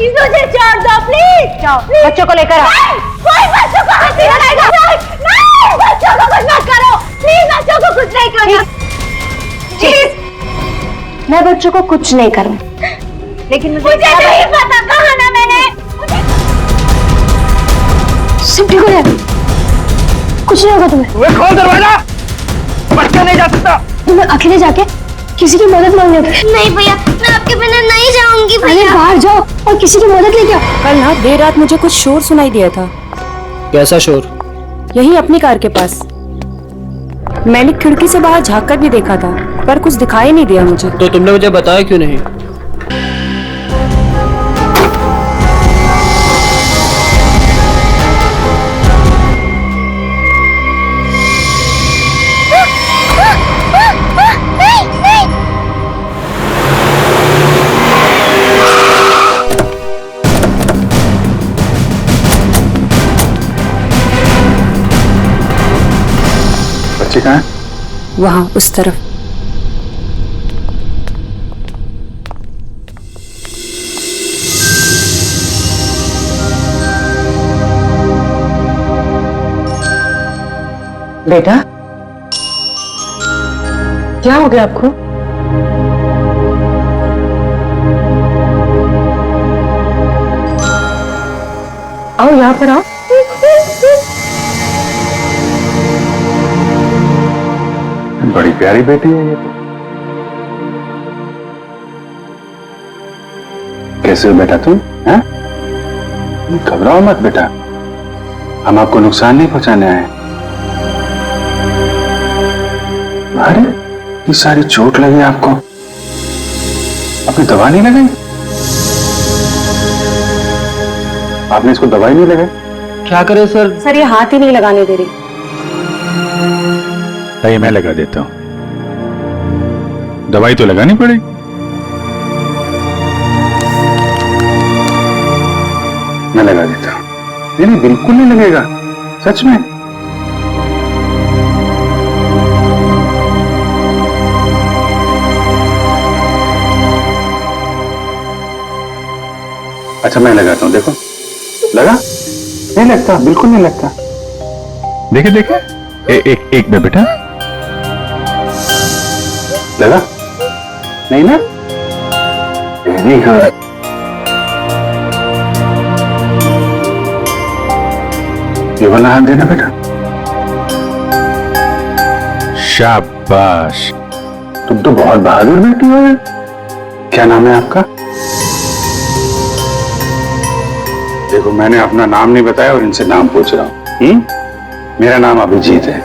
Please मुझे छोड़ दो, प्लीज। बच्चों को लेकर आओ। कोई बच्चों को हाथ नहीं लगाएगा। नहीं, बच्चों को कुछ मत करो, प्लीज बच्चों को कुछ नहीं करो, प्लीज। मैं बच्चों को कुछ नहीं करूँ, लेकिन मुझे नहीं पता, कहा ना मैंने। सब ठीक हो जाएगा, कुछ नहीं होगा तुम्हें। खोल दरवाजा, बच्चा नहीं जा सकता। तुम्हें अकेले जाके किसी की मदद मांगने। नहीं भैया, मैं आपके बिना नहीं जाऊंगी अरे भैया। बाहर जाओ और किसी की मदद लेके आओ। कल ना देर रात मुझे कुछ शोर सुनाई दिया था। कैसा शोर? यही अपनी कार के पास। मैंने खिड़की से बाहर झांक कर भी देखा था, पर कुछ दिखाई नहीं दिया मुझे। तो तुमने मुझे बताया क्यों नहीं? बच्चे कहाँ हैं? वहां उस तरफ। बेटा, क्या हो गया आपको? आओ यहाँ पर आओ। बड़ी प्यारी बेटी है ये तो। कैसे हो बेटा तुम? हैं? घबराओ मत बेटा, हम आपको नुकसान नहीं पहुंचाने आए। अरे ये सारी चोट लगी आपको, आपने दवा नहीं लगाई? आपने इसको दवाई नहीं लगाई? क्या करे सर? सर ये हाथ ही नहीं लगाने दे रही। ये मैं लगा देता हूं, दवाई तो लगानी पड़ेगी। मैं लगा देता हूं। नहीं नहीं, बिल्कुल नहीं लगेगा, सच में। अच्छा मैं लगाता हूं, देखो लगा? नहीं लगता, बिल्कुल नहीं लगता। देखे देखे, एक में बेटा लगा? नहीं ना? Very good. ये वाला हाथ देना बेटा। शाबाश, तुम तो बहुत बहादुर बेटी हो। क्या नाम है आपका? देखो मैंने अपना नाम नहीं बताया और इनसे नाम पूछ रहा हूं। मेरा नाम अभिजीत है।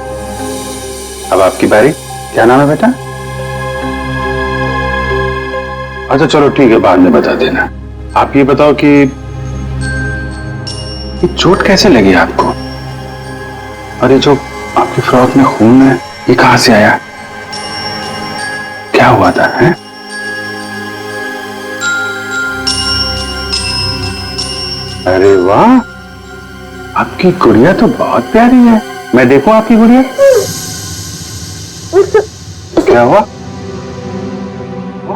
अब आपकी बारी। क्या नाम है बेटा? अच्छा चलो ठीक है, बाद में बता देना। आप ये बताओ कि ये चोट कैसे लगी आपको? और ये जो आपकी फ्रॉक में खून है, ये कहां से आया? क्या हुआ था? है? अरे वाह, आपकी गुड़िया तो बहुत प्यारी है। मैं देखूं आपकी गुड़िया? क्या हुआ?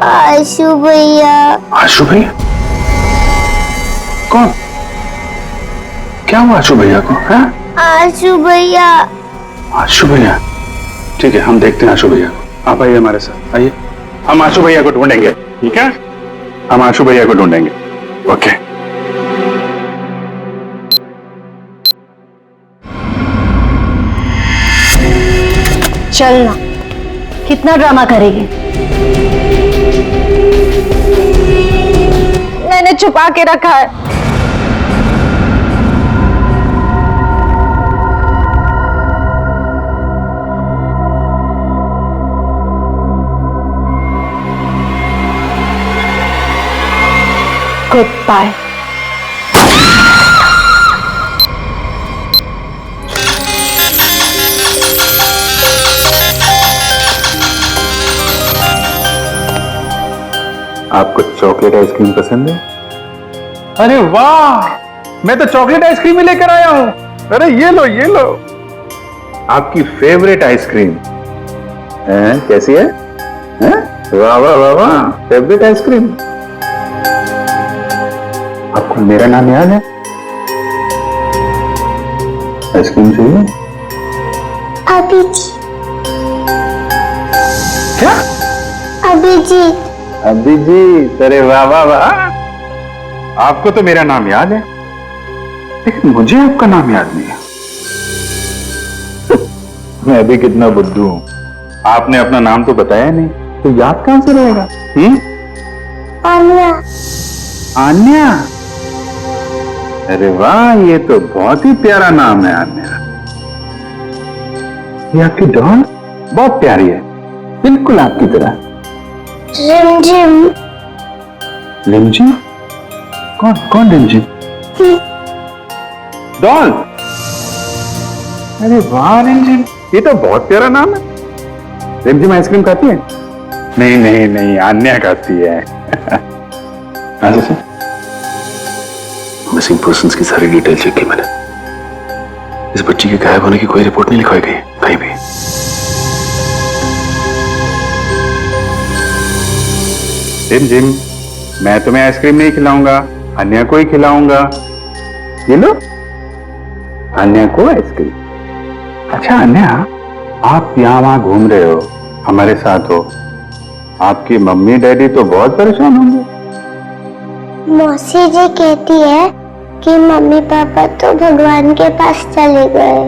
आशु भैया। आशु भैया? कौन? क्या हुआ आशु भैया को? है? आशु भैया। आशु भैया? ठीक है, हम देखते हैं आशु भैया को। आप आइए हमारे साथ, आइए। हम आशु भैया को ढूंढेंगे, ठीक है? हम आशु भैया को ढूंढेंगे। ओके। चलना, कितना ड्रामा करेगी? मैंने छुपा के रखा है। Goodbye. आपको चॉकलेट आइसक्रीम पसंद है? अरे वाह, मैं तो चॉकलेट आइसक्रीम ही लेकर आया हूं। अरे ये लो ये लो। आपकी फेवरेट आइसक्रीम है? कैसी है? वाह वाह वाह वाह, फेवरेट आइसक्रीम। आपको मेरा नाम याद है? आइसक्रीम चाहिए? अभिजीत। क्या? अभिजीत। अभिजीत, अरे वाह वाह वाह, आपको तो मेरा नाम याद है, लेकिन मुझे आपका नाम याद नहीं है। मैं अभी कितना बुद्धू हूं, आपने अपना नाम तो बताया नहीं, तो याद कहां से रहेगा? आन्या। आन्या, अरे वाह, ये तो बहुत ही प्यारा नाम है आन्या। ये आपकी डॉल बहुत प्यारी है, बिल्कुल आपकी तरह। रिमझिम। रिमझिम? कौन कौन रिमझिम? डॉल। अरे वाह रिमझिम, ये तो बहुत प्यारा नाम है। रिमझिम आइसक्रीम खाती है? नहीं नहीं नहीं, आन्या खाती है। अच्छा, मिसिंग पर्सन्स की सारी डिटेल चेक की मैंने। इस बच्ची के गायब होने की कोई रिपोर्ट नहीं लिखवाई गई कहीं भी। रिमझिम, मैं तुम्हें आइसक्रीम नहीं खिलाऊंगा, अन्या को ही खिलाऊंगा। ये लो, अन्या को आइसक्रीम। अच्छा अन्या, आप यहाँ वहां घूम रहे हो, हमारे साथ हो, आपकी मम्मी डैडी तो बहुत परेशान होंगे। मौसी जी कहती है कि मम्मी पापा तो भगवान के पास चले गए।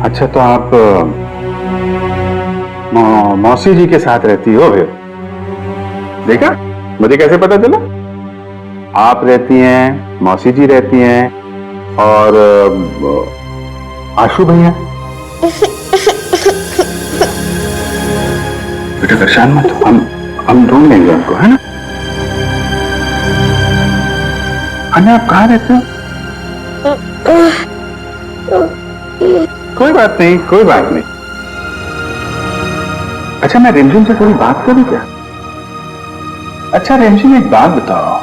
अच्छा, तो आप मौसी जी के साथ रहती हो फिर? देखा, मुझे कैसे पता चला? आप रहती हैं, मौसी जी रहती हैं, और आशु भैया। बेटा परेशान मत हो, हम ढूंढ लेंगे आपको, है ना? अन्या, आप कहाँ रहते हो? कोई बात नहीं, कोई बात नहीं। अच्छा, मैं रिमझिम से थोड़ी बात करूं क्या? अच्छा रिमझिम, एक बात बताओ,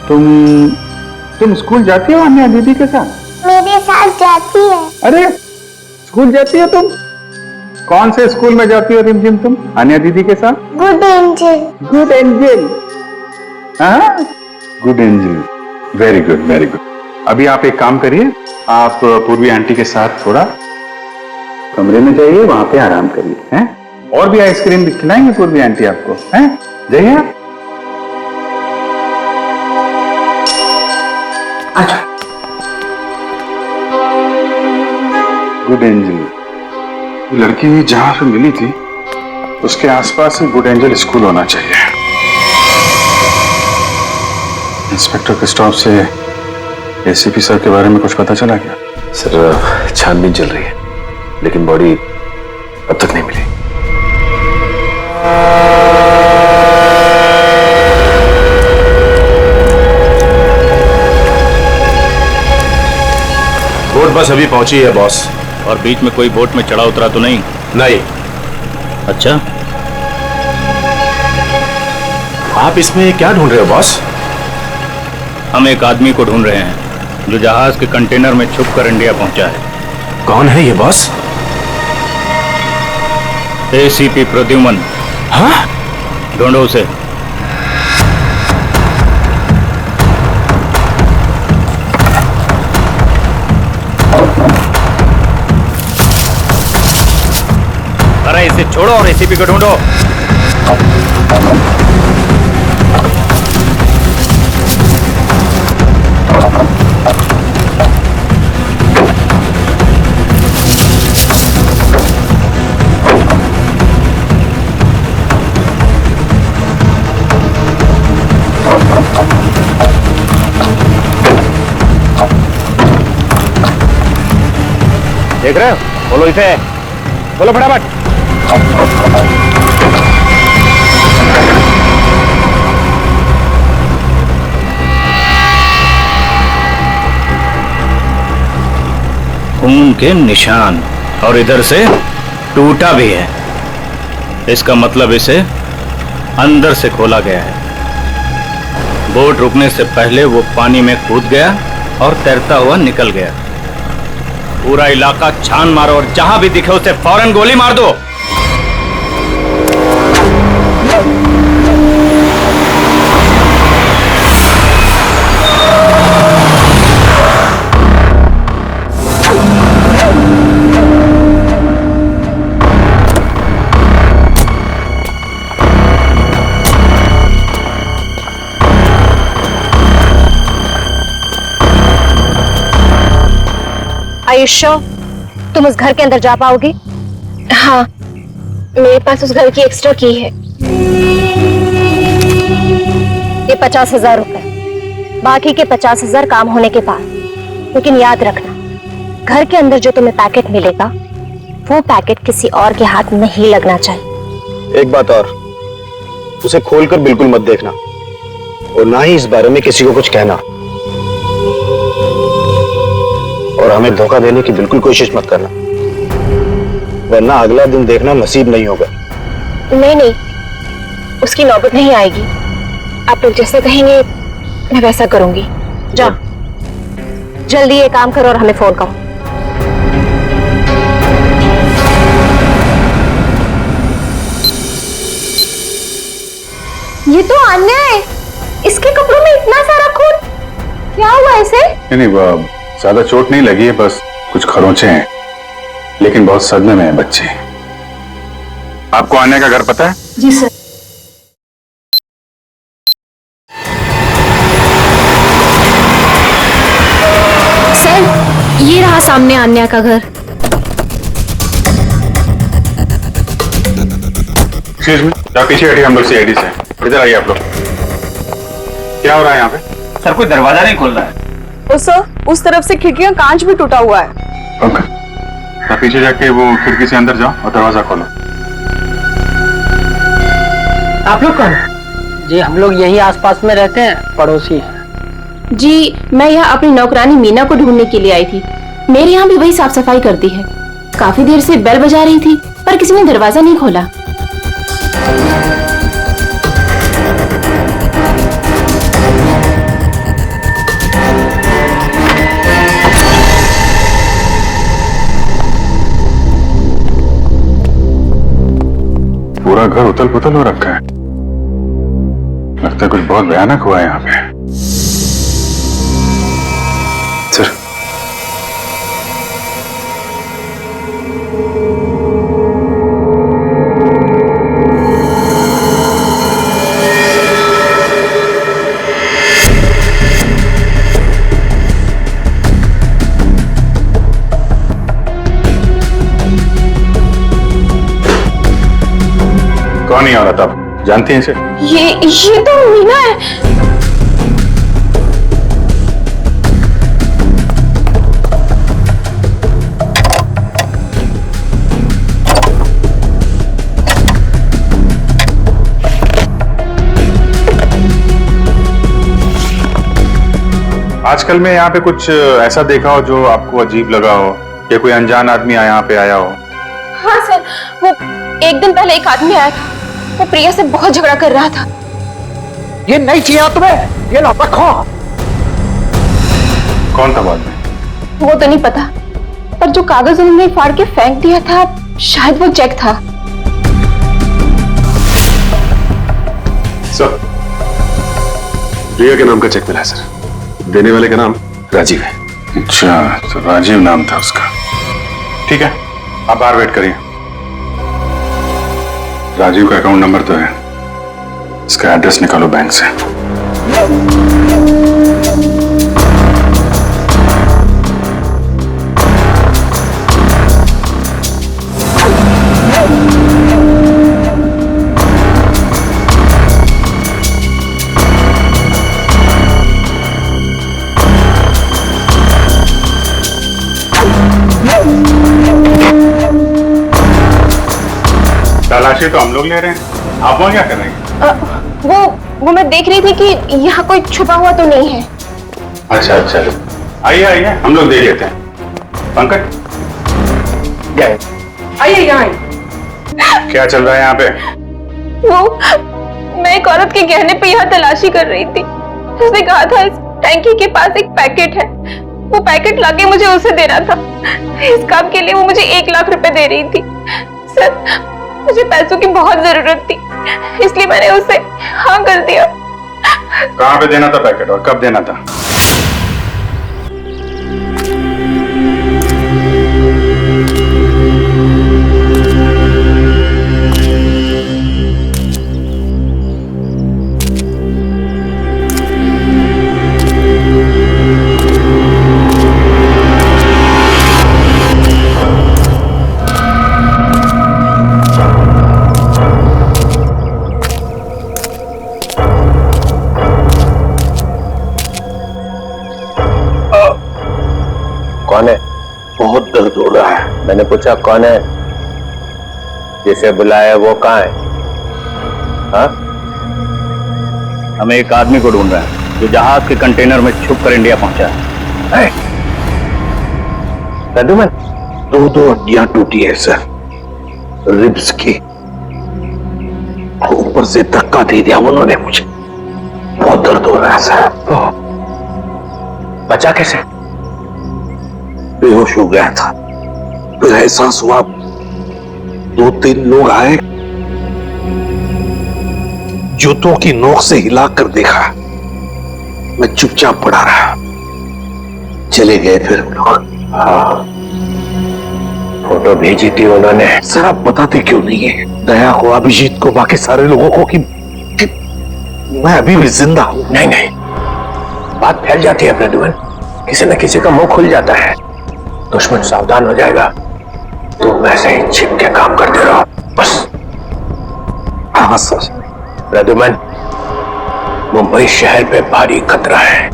तुम स्कूल जाती हो अन्या दीदी के साथ? मेरे साथ जाती है। अरे, स्कूल जाती हो तुम? कौन से स्कूल में जाती हो रिमझिम तुम अन्या दीदी के साथ? Good angel. गुड एंजल, हाँ, good angel, very good very good. अभी आप एक काम करिए, आप पूर्वी आंटी के साथ थोड़ा कमरे में जाइए, वहां पे आराम करिए, हैं? और भी आइसक्रीम खिलाएंगे पूर्वी आंटी आपको, हैं? जाइए आप। अच्छा, गुड एंजल लड़की जहां से मिली थी उसके आसपास ही गुड एंजल स्कूल होना चाहिए। इंस्पेक्टर क्रिस्टोफ से एसीपी सर के बारे में कुछ पता चला क्या? सर, छानबीन चल रही है, लेकिन बॉडी अब तक नहीं मिली। बोट बस अभी पहुंची है बॉस। और बीच में कोई बोट में चढ़ा उतरा तो नहीं? नहीं। अच्छा, आप इसमें क्या ढूंढ रहे हो बॉस? हम एक आदमी को ढूंढ रहे हैं जो जहाज के कंटेनर में छुपकर इंडिया पहुंचा है। कौन है ये बॉस? एसीपी प्रद्युमन। हाँ? ढूंढो उसे। अरे इसे छोड़ो और एसीपी को ढूंढो। देख रहे हो? बोलो इसे, बोलो फटाफट। खून के निशान, और इधर से टूटा भी है। इसका मतलब इसे अंदर से खोला गया है। बोट रुकने से पहले वो पानी में कूद गया और तैरता हुआ निकल गया। पूरा इलाका छान मारो और जहां भी दिखे उसे फौरन गोली मार दो। you sure? तुम उस घर के अंदर जा पाओगी? हाँ, मेरे पास उस घर की एक्स्ट्रा की है। ये 50,000 रुपए, बाकी के 50,000 काम होने के बाद। लेकिन याद रखना, घर के अंदर जो तुम्हें पैकेट मिलेगा वो पैकेट किसी और के हाथ नहीं लगना चाहिए। एक बात और, उसे खोलकर बिल्कुल मत देखना और ना ही इस बारे में किसी को कुछ कहना, और हमें धोखा देने की बिल्कुल कोशिश मत करना, वरना अगला दिन देखना नसीब नहीं होगा। नहीं, उसकी नौबत नहीं आएगी। आप लोग जैसे कहेंगे मैं वैसा करूंगी। जाओ, जल्दी ये काम करो और हमें फोन करो। ये तो अन्याय है, इसके कपड़ों में इतना सारा खून, क्या हुआ इसे? नहीं, ज्यादा चोट नहीं लगी है, बस कुछ खरोंचे हैं, लेकिन बहुत सदमे में है बच्चे। आपको आने का घर पता है? जी सर। सर, ये रहा सामने अन्या का घर। एक्सक्यूज मी, आप पीछे हटिए, हम लोग सीआईडी से। इधर आइए आप लोग। क्या हो रहा है यहाँ पे? सर, कोई दरवाजा नहीं खोल रहा है। तो सर, उस तरफ से खिड़की का कांच भी टूटा हुआ है। पंकज, पीछे जाके वो खिड़की से अंदर जाओ और दरवाजा खोलो। आप लोग कौन? जी हम लोग यही आसपास में रहते हैं, पड़ोसी हैं। जी, मैं यहाँ अपनी नौकरानी मीना को ढूंढने के लिए आई थी। मेरे यहाँ भी वही साफ सफाई करती है। काफी देर से बेल बजा रही थी पर किसी ने दरवाजा नहीं खोला। पूरा घर उथल पुथल हो रखा है, लगता है कुछ बहुत भयानक हुआ है यहाँ पे। सर, कौन ही औरत, आप जानती हैं इसे? ये तो मीना है। आजकल में यहाँ पे कुछ ऐसा देखा हो जो आपको अजीब लगा हो, या कोई अनजान आदमी यहाँ पे आया हो? हाँ सर, वो एक दिन पहले एक आदमी आया था, वो प्रिया से बहुत झगड़ा कर रहा था। ये नहीं चाहिए तुम्हें, ये लो रखो। कौन था बाद में? वो तो नहीं पता, पर जो कागज उन्होंने फाड़ के फेंक दिया था, शायद वो चेक था। सर, प्रिया के नाम का चेक मिला है सर। देने वाले का नाम राजीव है। अच्छा, तो राजीव नाम था उसका। ठीक है, आप बाहर वेट करिए। राजीव का अकाउंट नंबर तो है, इसका एड्रेस निकालो बैंक से। तलाशी तो हम लोग ले रहे हैं, आप वहां क्या कर रहे हैं? वो मैं देख रही थी कि यहाँ कोई छुपा हुआ तो नहीं है। अच्छा, आइए आइए, हम लोग देख लेते हैं। पंकज, आइए यहाँ। क्या चल रहा है यहाँ पे? मैं एक औरत के गहने पे यहाँ तलाशी कर रही थी। उसने कहा था इस टैंकी के पास एक पैकेट है, वो पैकेट लाके मुझे उसे देना था। इस काम के लिए वो मुझे 1 लाख रुपए दे रही थी। सर, मुझे पैसों की बहुत जरूरत थी, इसलिए मैंने उसे हाँ कर दिया। कहाँ पे देना था पैकेट और कब देना था? शक कौन है? जिसे बुलाया वो कहाँ है? हाँ? हम एक आदमी को ढूंढ रहे हैं जो जहाज के कंटेनर में छुप कर इंडिया पहुंचा है। प्रद्युमन, दो हड्डियां टूटी है सर, रिब्स की। ऊपर से धक्का दे दिया उन्होंने मुझे, बहुत दर्द हो रहा है सर। बचा कैसे? बेहोश हो गया था, फिर एहसास हुआ, 2-3 लोग आए, जूतों की नोक से हिलाकर देखा, मैं चुपचाप पड़ा रहा, चले गए फिर हम लोग। हाँ, फोटो भेजी थी उन्होंने। सर आप बताते क्यों नहीं है दया को, अभिजीत को, बाकी सारे लोगों को कि मैं अभी भी जिंदा हूं? नहीं नहीं, बात फैल जाती है प्रद्युमन, किसी न किसी का मुंह खुल जाता है, दुश्मन सावधान हो जाएगा। तुम ऐसे ही छिप के काम करते रहो बस। हाँ सर। प्रद्युमन, मुंबई शहर पे भारी खतरा है,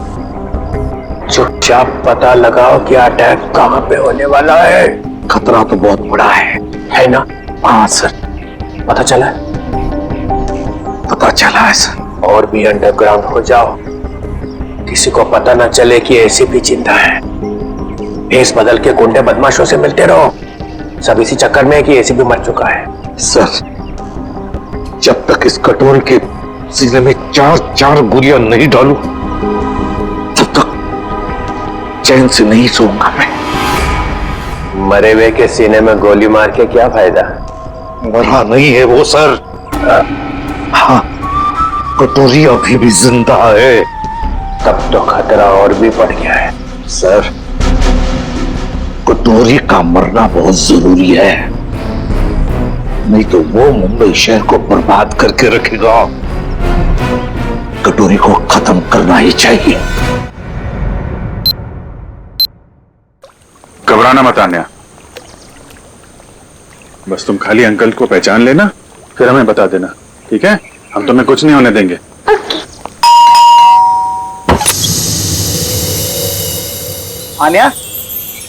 चुपचाप पता लगाओ कि अटैक कहां पे होने वाला है। खतरा तो बहुत बड़ा है ना? हाँ सर। पता चला है? पता चला है सर। और भी अंडरग्राउंड हो जाओ, किसी को पता ना चले कि एसीपी जिंदा है। भेस बदल के गुंडे बदमाशों से मिलते रहो, सब इसी चक्कर में कि एसीपी मर चुका है। सर जब तक इस कटोरे के सीने में 4 गोलियां नहीं डालूं, तब तक चैन से नहीं सोऊंगा मैं। मरे हुए के सीने में गोली मार के क्या फायदा? मरा नहीं है वो सर। हाँ, कटोरी अभी भी जिंदा है। तब तो खतरा और भी बढ़ गया है। सर कटोरी का मरना बहुत जरूरी है, नहीं तो वो मुंबई शहर को बर्बाद करके रखेगा। कटोरी को खत्म करना ही चाहिए। घबराना मत आन्या, बस तुम खाली अंकल को पहचान लेना, फिर हमें बता देना, ठीक है? हम तुम्हें कुछ नहीं होने देंगे। आन्या,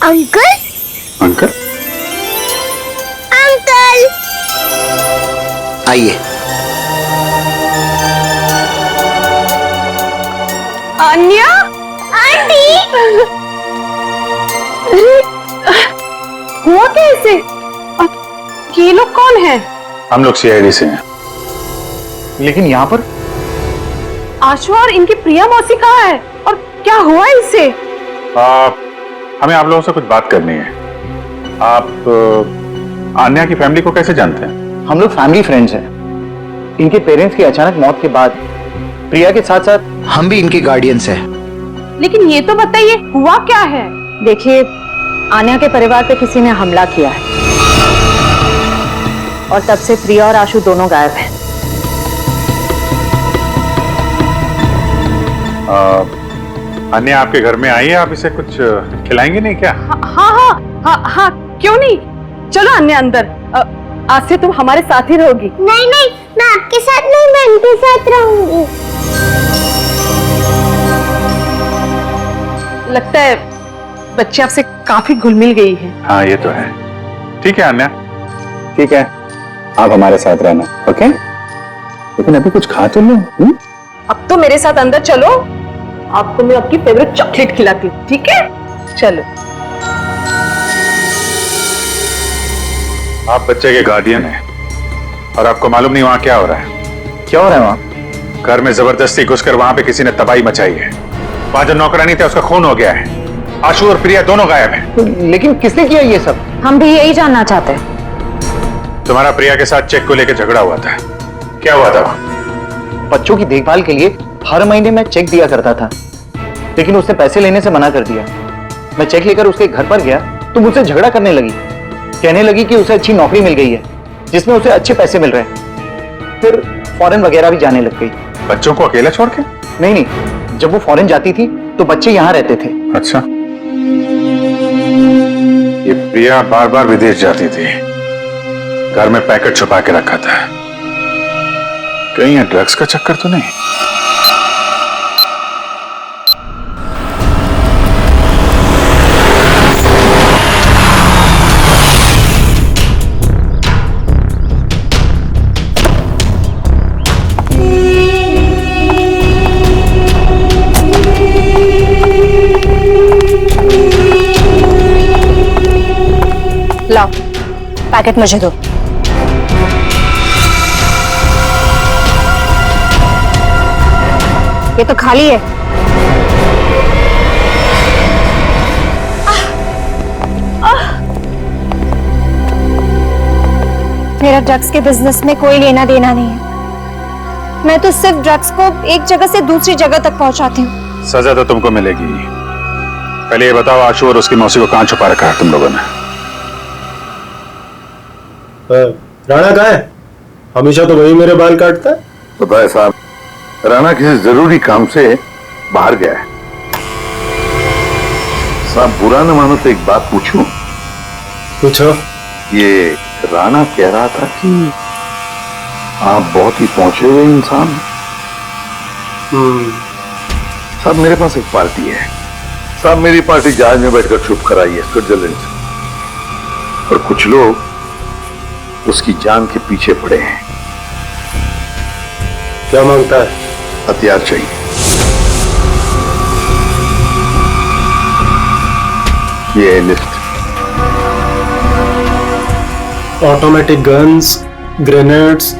अंकल अंकल अंकल आइए। अन्या, आंटी हुआ कैसे? ये लोग कौन हैं? हम लोग सीआईडी से हैं। लेकिन यहाँ पर आशु और इनकी प्रिया मौसी कहाँ है और क्या हुआ इससे? हमें आप लोगों से कुछ बात करनी है। आप आन्या की फैमिली को कैसे जानते हैं? हम लोग फैमिली फ्रेंड्स हैं। इनके पेरेंट्स की अचानक मौत के बाद प्रिया के साथ साथ हम भी इनके गार्डियंस हैं। लेकिन ये तो बताइए हुआ क्या है? देखिए, आन्या के परिवार पे किसी ने हमला किया है और तब से प्रिया और आशु दोनों गायब हैं। आन्या आपके घर में आई है, आप इसे कुछ खिलाएंगे नहीं क्या? हाँ, क्यों नहीं? चलो अन्या अंदर, आज से तुम हमारे साथ ही रहोगी। नहीं नहीं, मैं आपके साथ नहीं, मैं उनके साथ रहूंगी। लगता है बच्ची आपसे काफी घुल मिल गई है। हाँ ये तो है। ठीक है आन्या, ठीक है, आप हमारे साथ रहना, ओके? लेकिन अभी कुछ खा तो लो। अब तो मेरे साथ अंदर चलो, आपको मैं आपकी फेवरेट चॉकलेट खिलाती हूँ, ठीक है? चलो। आप बच्चे के गार्डियन हैं और आपको मालूम नहीं वहां क्या हो रहा है। क्या हो रहा है वहाँ? घर में जबरदस्ती घुसकर वहां पे किसी ने तबाही मचाई है। वहां जो नौकरानी था उसका खून हो गया है। आशु और प्रिया दोनों गायब हैं। लेकिन किसने किया ये सब? हम भी यही जानना चाहते हैं। तुम्हारा प्रिया के साथ चेक को लेकर झगड़ा हुआ था, क्या हुआ था वहां? बच्चों की देखभाल के लिए हर महीने मैं चेक दिया करता था, लेकिन उसने पैसे लेने से मना कर दिया। मैं चेक लेकर उसके घर पर गया तो मुझसे झगड़ा करने लगी, कहने लगी कि उसे अच्छी नौकरी मिल गई है जिसमें उसे अच्छे पैसे मिल रहे हैं। फिर फॉरेन वगैरह भी जाने लग गई। बच्चों को अकेला छोड़ के? नहीं, जब वो फॉरेन जाती थी तो बच्चे यहाँ रहते थे। अच्छा, ये प्रिया बार बार विदेश जाती थी, घर में पैकेट छुपा के रखा था। कहीं ये ड्रग्स का चक्कर तो नहीं? लाओ, पैकेट मुझे दो। ये तो खाली है। मेरा ड्रग्स के बिजनेस में कोई लेना देना नहीं है। मैं तो सिर्फ ड्रग्स को एक जगह से दूसरी जगह तक पहुंचाती हूँ। सजा तो तुमको मिलेगी। पहले ये बताओ, आशु और उसकी मौसी को कहां छुपा रखा है तुम लोगों ने? राणा कहाँ है? हमेशा तो वही मेरे बाल काटता है। पता है साहब, राणा किसी जरूरी काम से बाहर गया है। साहब बुरा न मानो तो एक बात पूछूं? पूछो। ये राणा कह रहा था कि आप बहुत ही पहुंचे हुए इंसान। साहब मेरे पास एक पार्टी है। साहब मेरी पार्टी जहाज में बैठकर छुप कर आई है स्विट्जरलैंड से, और कुछ लोग उसकी जान के पीछे पड़े हैं। क्या मांगता है? हथियार चाहिए। ये है लिस्ट। ऑटोमेटिक गन्स, ग्रेनेड्स,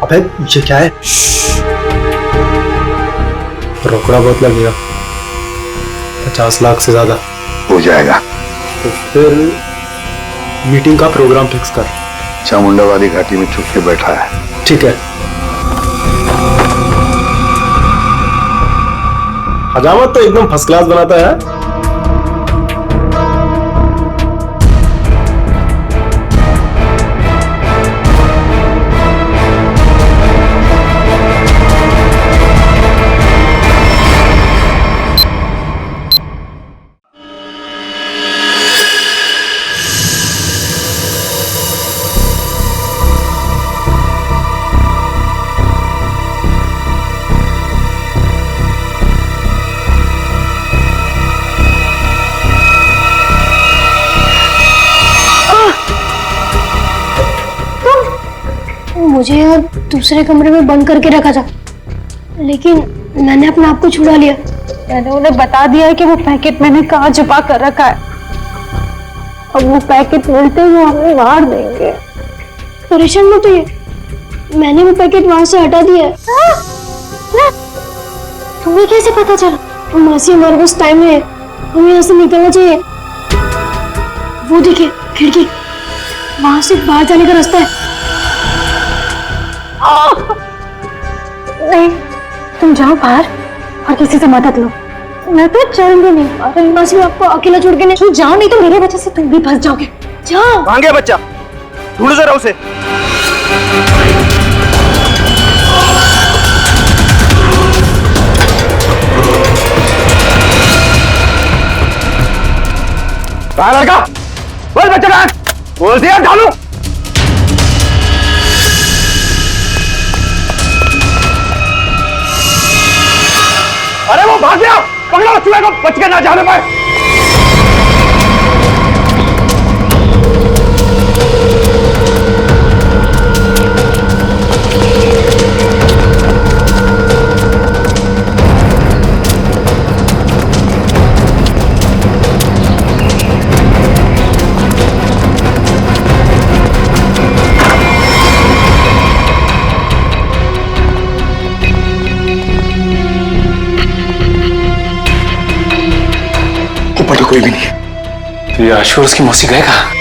अबे ये क्या है? रोकड़ा बहुत लगेगा, 50 लाख से ज्यादा हो जाएगा। तो फिर मीटिंग का प्रोग्राम फिक्स कर। चामुंडा वाली घाटी में छुप के बैठा है। ठीक है। हजामत तो एकदम फर्स्ट क्लास बनाता है। मुझे यहाँ दूसरे कमरे में बंद करके रखा था, लेकिन मैंने अपने आप को छुड़ा लिया। मैंने उन्हें बता दिया है कि वो पैकेट मैंने कहाँ छुपा कर रखा है। अब वो पैकेट मिलते ही वो हमें मार देंगे। परेशान मत होइए, मैंने वो पैकेट वहां से हटा दिया है। तुम्हें कैसे पता चला? मासी हमारे पास टाइम है, हमें यहाँ से निकलना चाहिए। वो देखिए खिड़की, वहां से बाहर जाने का रास्ता है। नहीं, तुम जाओ बाहर और किसी से मदद लो। मैं तो चलूंगी नहीं। अरे मासी आपको अकेला छोड़ के नहीं जाओ, नहीं तो मेरे वजह से तुम भी फंस जाओगे। जाओ। कहाँ गया बच्चा? ढूंढो जरा उसे। कहाँ लड़का? बोल बच्चा कहाँ? बोल दिया ढालू। अरे वो भाग गया, पकड़ो चूहे को, बच के ना जाने पाए। ऊपर तो कोई भी नहीं है। तो ये आशु और उसकी मौसी गए कहाँ?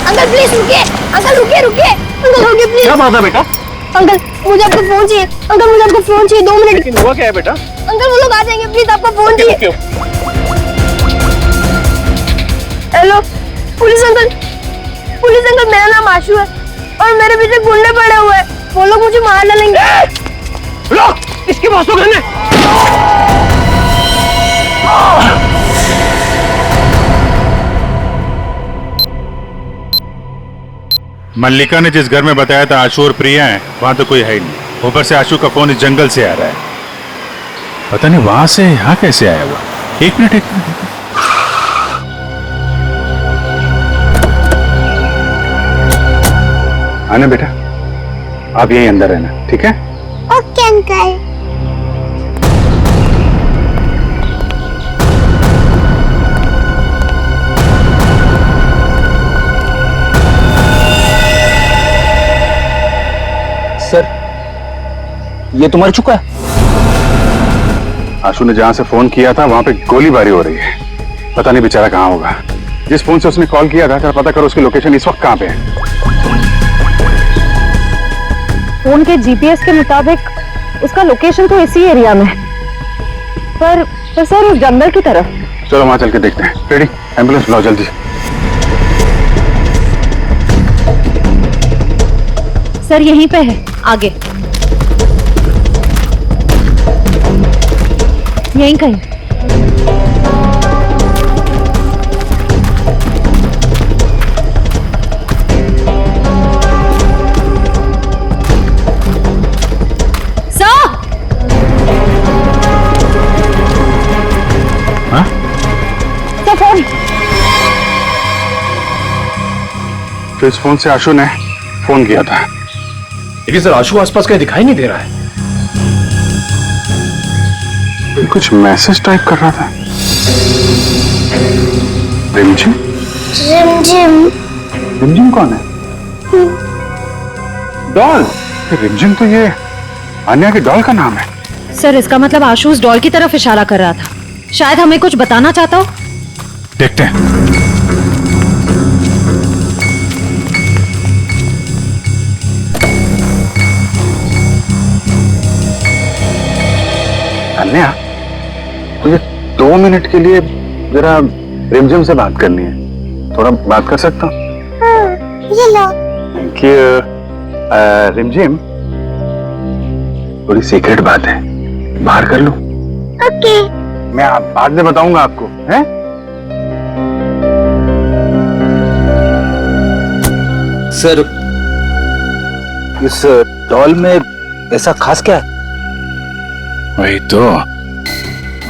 अंकल प्लीज रुकिए, अंकल रुकिए रुकिए, अंकल रुकिए प्लीज। क्या बात है बेटा? अंकल मुझे आपका फोन चाहिए, अंकल मुझे आपका फोन चाहिए, 2 मिनट। लेकिन हुआ क्या है बेटा? अंकल वो लोग आ जाएंगे, प्लीज आपका फोन चाहिए। हेलो पुलिस अंकल मेरा नाम आशु है और मेरे पीछे गुंडे पड़े हुए हैं। वो लोग मुझे मार डालेंगे। रोक, इसकी बॉस को करने। मल्लिका ने जिस घर में बताया था आशु और प्रिया है, वहां तो कोई है ही नहीं। ऊपर से आशु का फोन इस जंगल से आ रहा है। पता नहीं वहां से यहाँ कैसे आया हुआ। एक मिनट। आना बेटा, आप यही अंदर रहना, ठीक है? Okay uncle. सर, ये तो मर चुका है। आशु ने जहां से फोन किया था वहां पे गोलीबारी हो रही है। पता नहीं बेचारा कहां होगा। जिस फोन से उसने कॉल किया था, जरा पता करो उसकी लोकेशन इस वक्त कहां पे है। फोन के जीपीएस के मुताबिक उसका लोकेशन तो इसी एरिया में है, पर सर उस जंगल की तरफ। चलो वहां चल के देखते हैं। रेडी, एम्बुलेंस बुलाओ जल्दी। सर यहीं पे है, आगे यहीं कहीं। फोन। तो इस फोन से आशु ने फोन किया था। लेकिन सर आशु आसपास कहीं दिखाई नहीं दे रहा है। कुछ मैसेज टाइप कर रहा था। रिमझिम? रिमझिम कौन है? डॉल। रिमझिम तो ये अन्या की डॉल का नाम है। सर इसका मतलब आशु उस डॉल की तरफ इशारा कर रहा था। शायद हमें कुछ बताना चाहता हो। देखते हैं। अन्या, मुझे 2 मिनट के लिए जरा रिमझिम से बात करनी है। थोड़ा बात कर सकता हूँ? ये लो। Thank you. रिमझिम, थोड़ी सीक्रेट बात है, बाहर कर लूं? ओके। मैं बाद में बताऊंगा आपको, हैं? सर, इस डॉल में ऐसा खास क्या है? वही तो,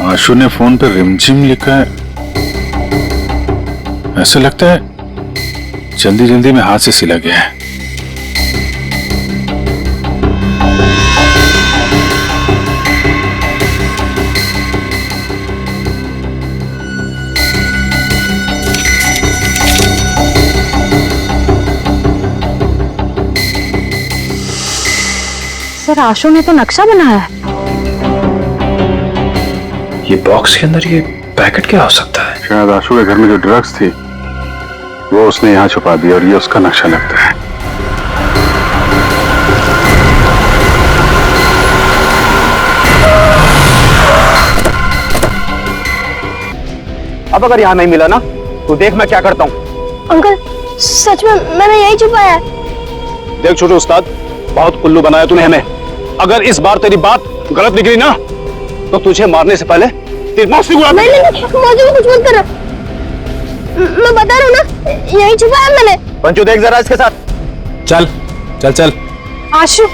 आशु ने फोन पे रिमझिम लिखा है। ऐसा लगता है जल्दी जल्दी में हाथ से सिला गया है। सर आशु ने तो नक्शा बनाया है। ये बॉक्स के अंदर ये पैकेट क्या हो सकता है? शायद आशु के घर में जो ड्रग्स थी वो उसने यहाँ छुपा दी और ये उसका नक्शा लगता है। अब अगर यहाँ नहीं मिला ना तो देख मैं क्या करता हूँ। अंकल सच में मैंने यही छुपाया है। देख छोटे उस्ताद, बहुत कुल्लू बनाया तूने हमें। अगर इस बार तेरी बात गलत निकली ना तो तुझे मारने से पहले तेरी मौत से गुड़ा। नहीं मौजू कुछ मत करो। मैं बता रहा हूँ ना, यही छुपाया मैंने। पंचू देख जरा इसके साथ। चल चल चल। आशु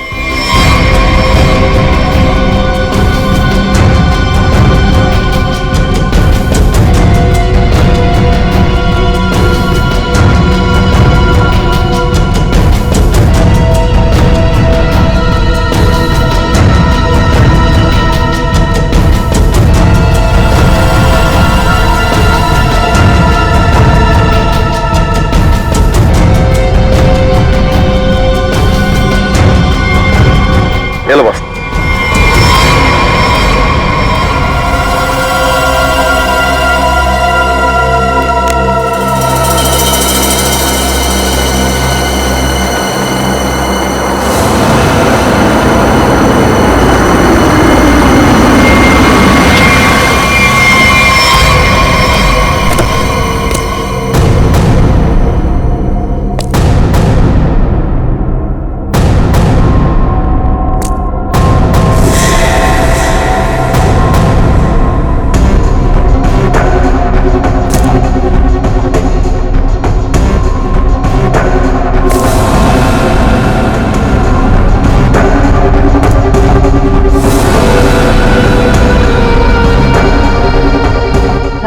ये लो बस।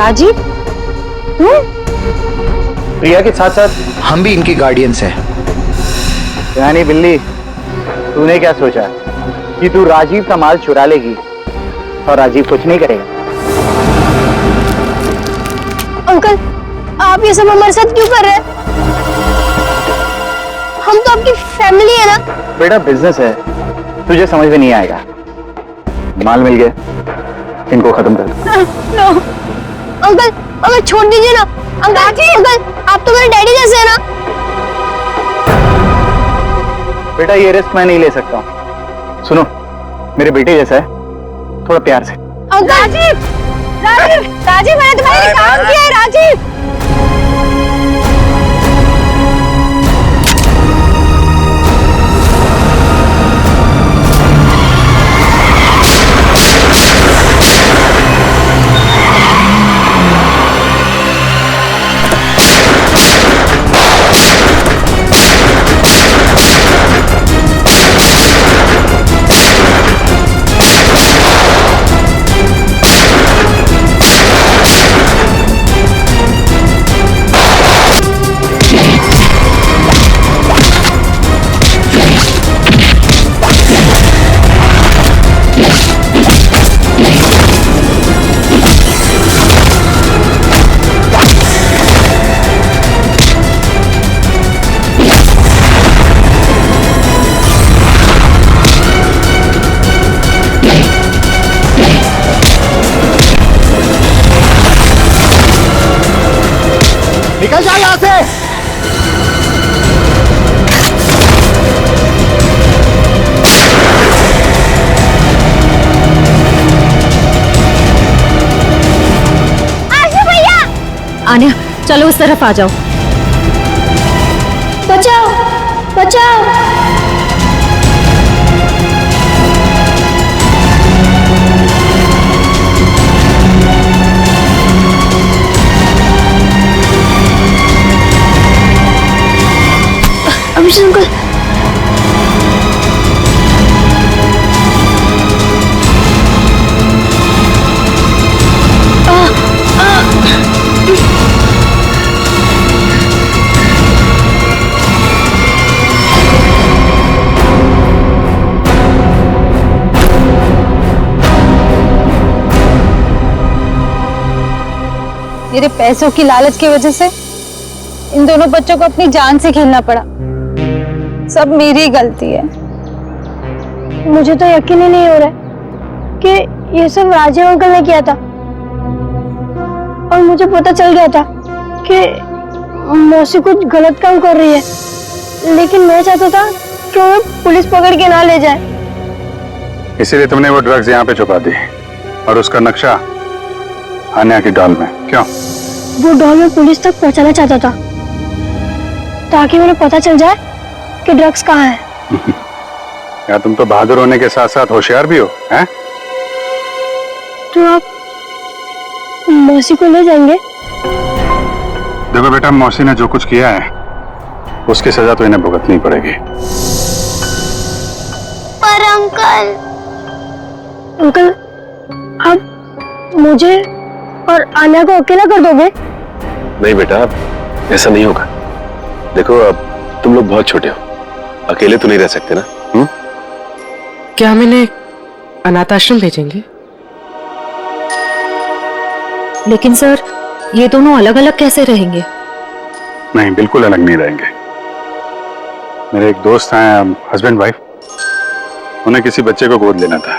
राजीव तुम? प्रिया के साथ साथ हम भी इनकी गार्डियंस हैं। यानी बिल्ली, तूने क्या सोचा कि तू राजीव का माल चुरा लेगी और राजीव कुछ नहीं करेगा? अंकल, आप ये सब हमारे साथ क्यों कर रहे हैं? हम तो आपकी फैमिली है ना। बेटा बिजनेस है, तुझे समझ में नहीं आएगा। माल मिल गया, इनको खत्म कर दो। नो अंकल, अंकल छोड़ दीजिए ना। अंकल आप तो मेरे डैडी जैसे हैं ना। बेटा ये रिस्क मैं नहीं ले सकता हूँ। सुनो, मेरे बेटे जैसा है, थोड़ा प्यार से। राजीव, राजीव, राजीव मैंने तुम्हारे लिए काम किया है राजीव। निकल जा यहाँ से। आशु भैया, आन्या चलो उस तरफ आ जाओ। बचाओ, बचाओ। अभिषेक अंकल, मेरे पैसों की लालच की वजह से इन दोनों बच्चों को अपनी जान से खेलना पड़ा। सब मेरी गलती है। मुझे तो यकीन ही नहीं हो रहा है कि ये सब राजीव अंकल ने किया था। और मुझे पता चल गया था कि मौसी कुछ गलत काम कर रही है, लेकिन मैं चाहता था कि वो पुलिस पकड़ के ना ले जाए। इसीलिए तुमने वो ड्रग्स यहाँ पे छुपा दी और उसका नक्शा आन्या की डॉल में। क्यों? वो डॉल में पुलिस तक पहुंचाना चाहता था ताकि उन्हें पता चल जाए कि ड्रग्स कहाँ है। या तुम तो बहादुर होने के साथ साथ होशियार भी हो, हैं? तो आप मौसी को ले जाएंगे? देखो बेटा, मौसी ने जो कुछ किया है उसकी सजा तो इन्हें भुगतनी पड़ेगी। पर अंकल, अंकल आप मुझे और आन्या को अकेला कर दोगे? नहीं बेटा, ऐसा नहीं होगा। देखो अब तुम लोग बहुत छोटे हो, अकेले तो नहीं रह सकते ना। क्या हम इन्हें अनाथ आश्रम भेजेंगे? लेकिन सर, ये दोनों अलग अलग कैसे रहेंगे? नहीं, बिल्कुल अलग नहीं रहेंगे। मेरे एक दोस्त हैं, हस्बैंड वाइफ, उन्हें किसी बच्चे को गोद लेना था,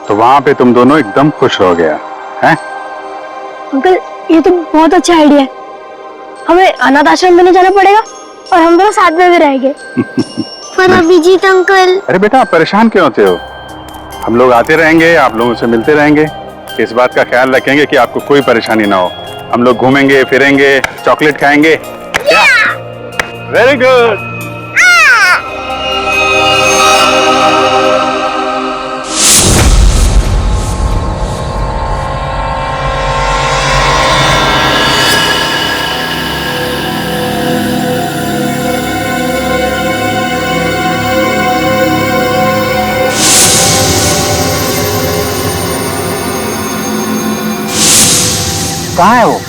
तो वहां पे तुम दोनों एकदम खुश हो गया हैं? अंकल ये तो बहुत अच्छा आइडिया है। हमें अनाथ आश्रम में नहीं जाना पड़ेगा और हम दोनों साथ में भी रहेंगे। पर अभिजीत अंकल। अरे बेटा, आप परेशान क्यों होते हो? हम लोग आते रहेंगे, आप लोगों से मिलते रहेंगे। इस बात का ख्याल रखेंगे कि आपको कोई परेशानी ना हो। हम लोग घूमेंगे फिरेंगे, चॉकलेट खाएंगे। Very good. कहाँ है वो?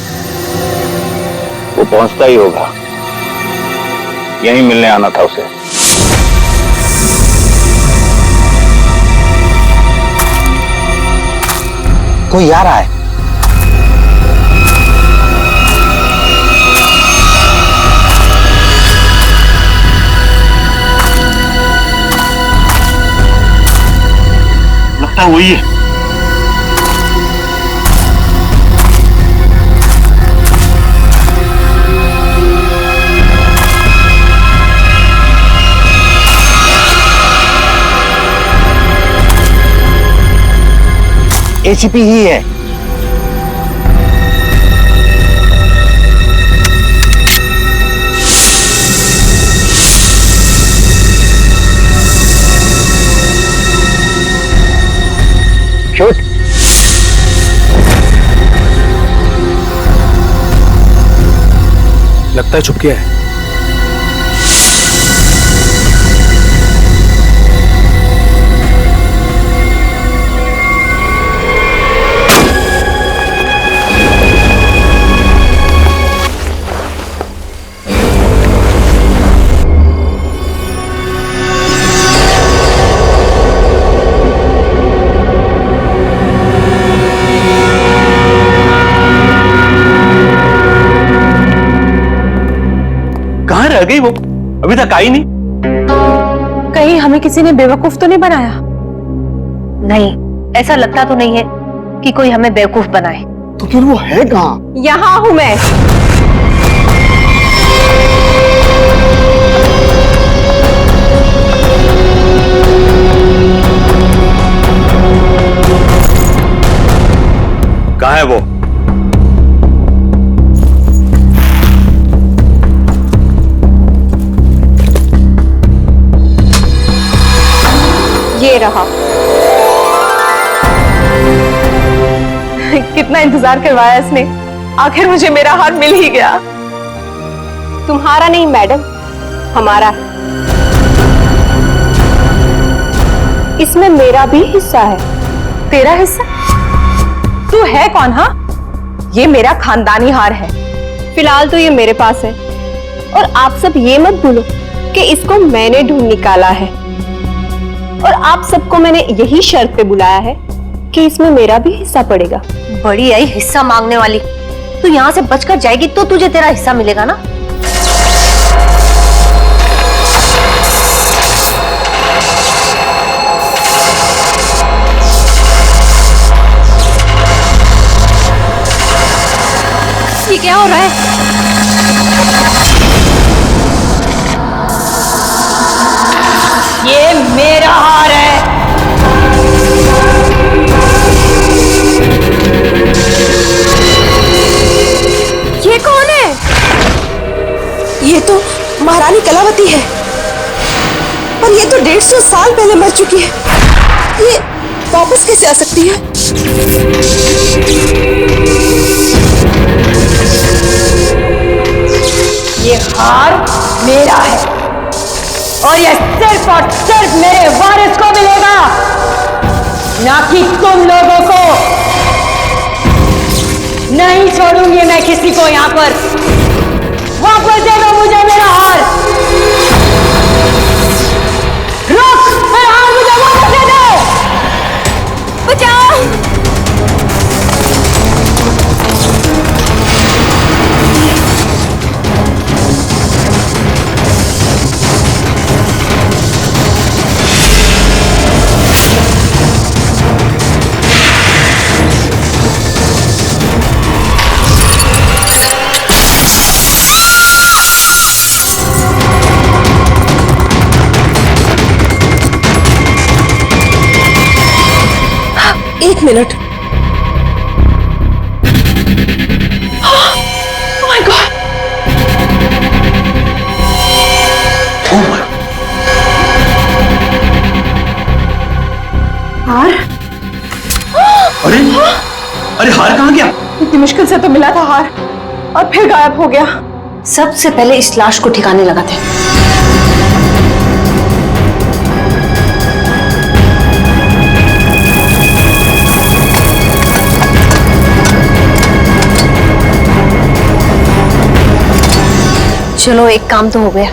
वो पहुंचता ही होगा, यहीं मिलने आना था उसे। कोई आ रहा है। लगता है वही है। एसीपी ही है। शूट। लगता है छुप गया है। कहाँ रह गई वो? अभी तक आई नहीं। कहीं हमें किसी ने बेवकूफ तो नहीं बनाया? नहीं, ऐसा लगता तो नहीं है कि कोई हमें बेवकूफ बनाए। तो फिर वो है कहाँ? यहाँ हूं मैं। कहाँ है वो? ये रहा। कितना इंतजार करवाया इसने, आखिर मुझे मेरा हार मिल ही गया। तुम्हारा नहीं मैडम, हमारा। इसमें मेरा भी हिस्सा है। तेरा हिस्सा? तू है कौन? हाँ, ये मेरा खानदानी हार है। फिलहाल तो ये मेरे पास है, और आप सब ये मत भूलो कि इसको मैंने ढूंढ निकाला है, और आप सबको मैंने यही शर्त पे बुलाया है कि इसमें मेरा भी हिस्सा पड़ेगा। बड़ी आई हिस्सा मांगने वाली। तू यहाँ से बचकर जाएगी तो तुझे तेरा हिस्सा मिलेगा ना। ये क्या हो रहा है? ये मेरा हार है। ये कौन है? ये तो महारानी कलावती है, पर ये तो 150 साल पहले मर चुकी है। ये वापस कैसे आ सकती है? ये हार मेरा है, और ये सिर्फ और सिर्फ मेरे वारिस को मिलेगा, ना कि तुम लोगों को। नहीं छोड़ूंगी मैं किसी को यहाँ पर। वापस दे दो मुझे मेरा हार। रुक, मेरा हार मुझे वापस दे दो। बचाओ। एक मिनट। Oh my God! हार? अरे अरे हार कहाँ गया? इतनी मुश्किल से तो मिला था हार, और फिर गायब हो गया। सबसे पहले इस लाश को ठिकाने लगाते हैं। चलो एक काम तो हो गया।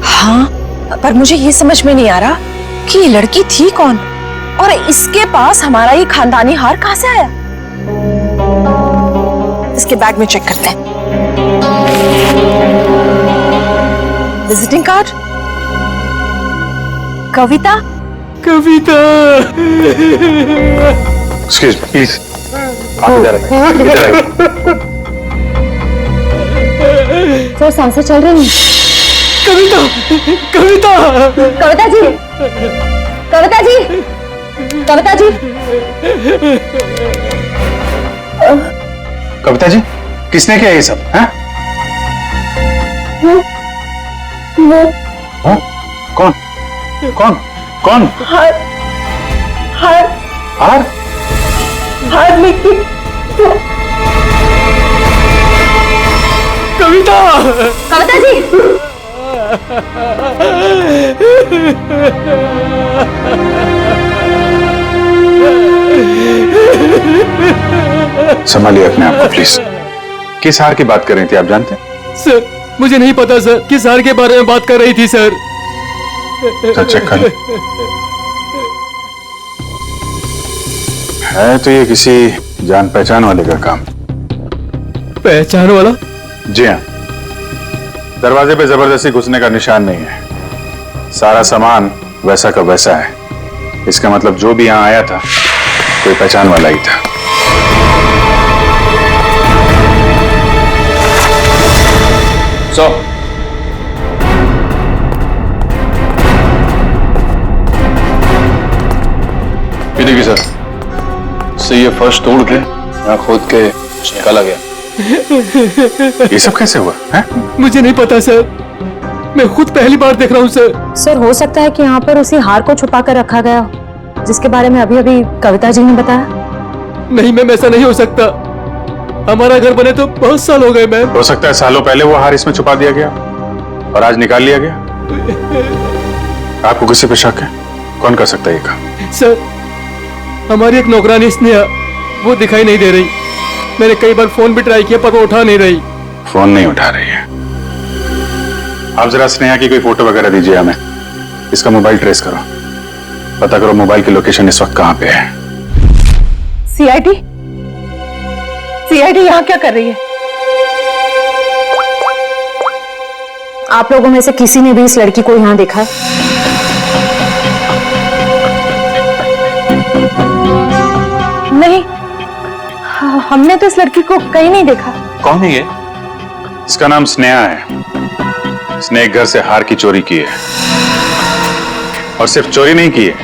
हाँ, पर मुझे ये समझ में नहीं आ रहा कि ये लड़की थी कौन और इसके पास हमारा ये खानदानी हार कहां से आया। इसके बैग में चेक करते हैं। Visiting card, Kavita. Kavita, excuse me please, आप इधर आइए। सर सांसें चल रही हैं। कविता, कविता, कविता जी, कविता जी, कविता जी, कविता जी, किसने किया ये सब? हैं? वो हाँ? कौन कौन कौन? हार हार हार? हार लेके कविता, कविता जी, संभालिए अपने आप को प्लीज। किस हार की बात कर रही थी, आप जानते हैं? सर मुझे नहीं पता सर, किस हार के बारे में बात कर रही थी सर। चेक कर। है तो ये किसी जान पहचान वाले का काम। पहचान वाला? जी हाँ, दरवाजे पे जबरदस्ती घुसने का निशान नहीं है, सारा सामान वैसा का वैसा है। इसका मतलब जो भी यहाँ आया था कोई पहचान वाला ही था। ये देखिए सर, से ये फर्श तोड़ के यहाँ खोद के निकाला गया। ये सब कैसे हुआ है? मुझे नहीं पता सर, मैं खुद पहली बार देख रहा हूँ सर। सर हो सकता है कि यहाँ पर उसी हार को छुपा कर रखा गया हो, जिसके बारे में अभी अभी कविता जी ने बताया। नहीं मैम, ऐसा नहीं हो सकता। हमारा घर बने तो बहुत साल हो गए मैम। हो सकता है सालों पहले वो हार इसमें छुपा दिया गया और आज निकाल लिया गया। आपको किसी पे शक है? कौन कर सकता है ये काम? सर हमारी एक नौकरानी स्नेहा, वो दिखाई नहीं दे रही। मैंने कई बार फोन भी ट्राई किया पर वो उठा नहीं रही। फोन नहीं उठा रही है। आप जरा स्नेहा की कोई फोटो वगैरह दीजिए हमें, इसका मोबाइल ट्रेस करो, पता करो मोबाइल की लोकेशन इस वक्त कहां पे है। सीआईडी, सीआईडी यहाँ क्या कर रही है? आप लोगों में से किसी ने भी इस लड़की को यहाँ देखा है? नहीं, हमने तो इस लड़की को कहीं नहीं देखा। कौन है ये? इसका नाम स्नेहा है। इसने एक घर से हार की चोरी की है और सिर्फ चोरी नहीं की है,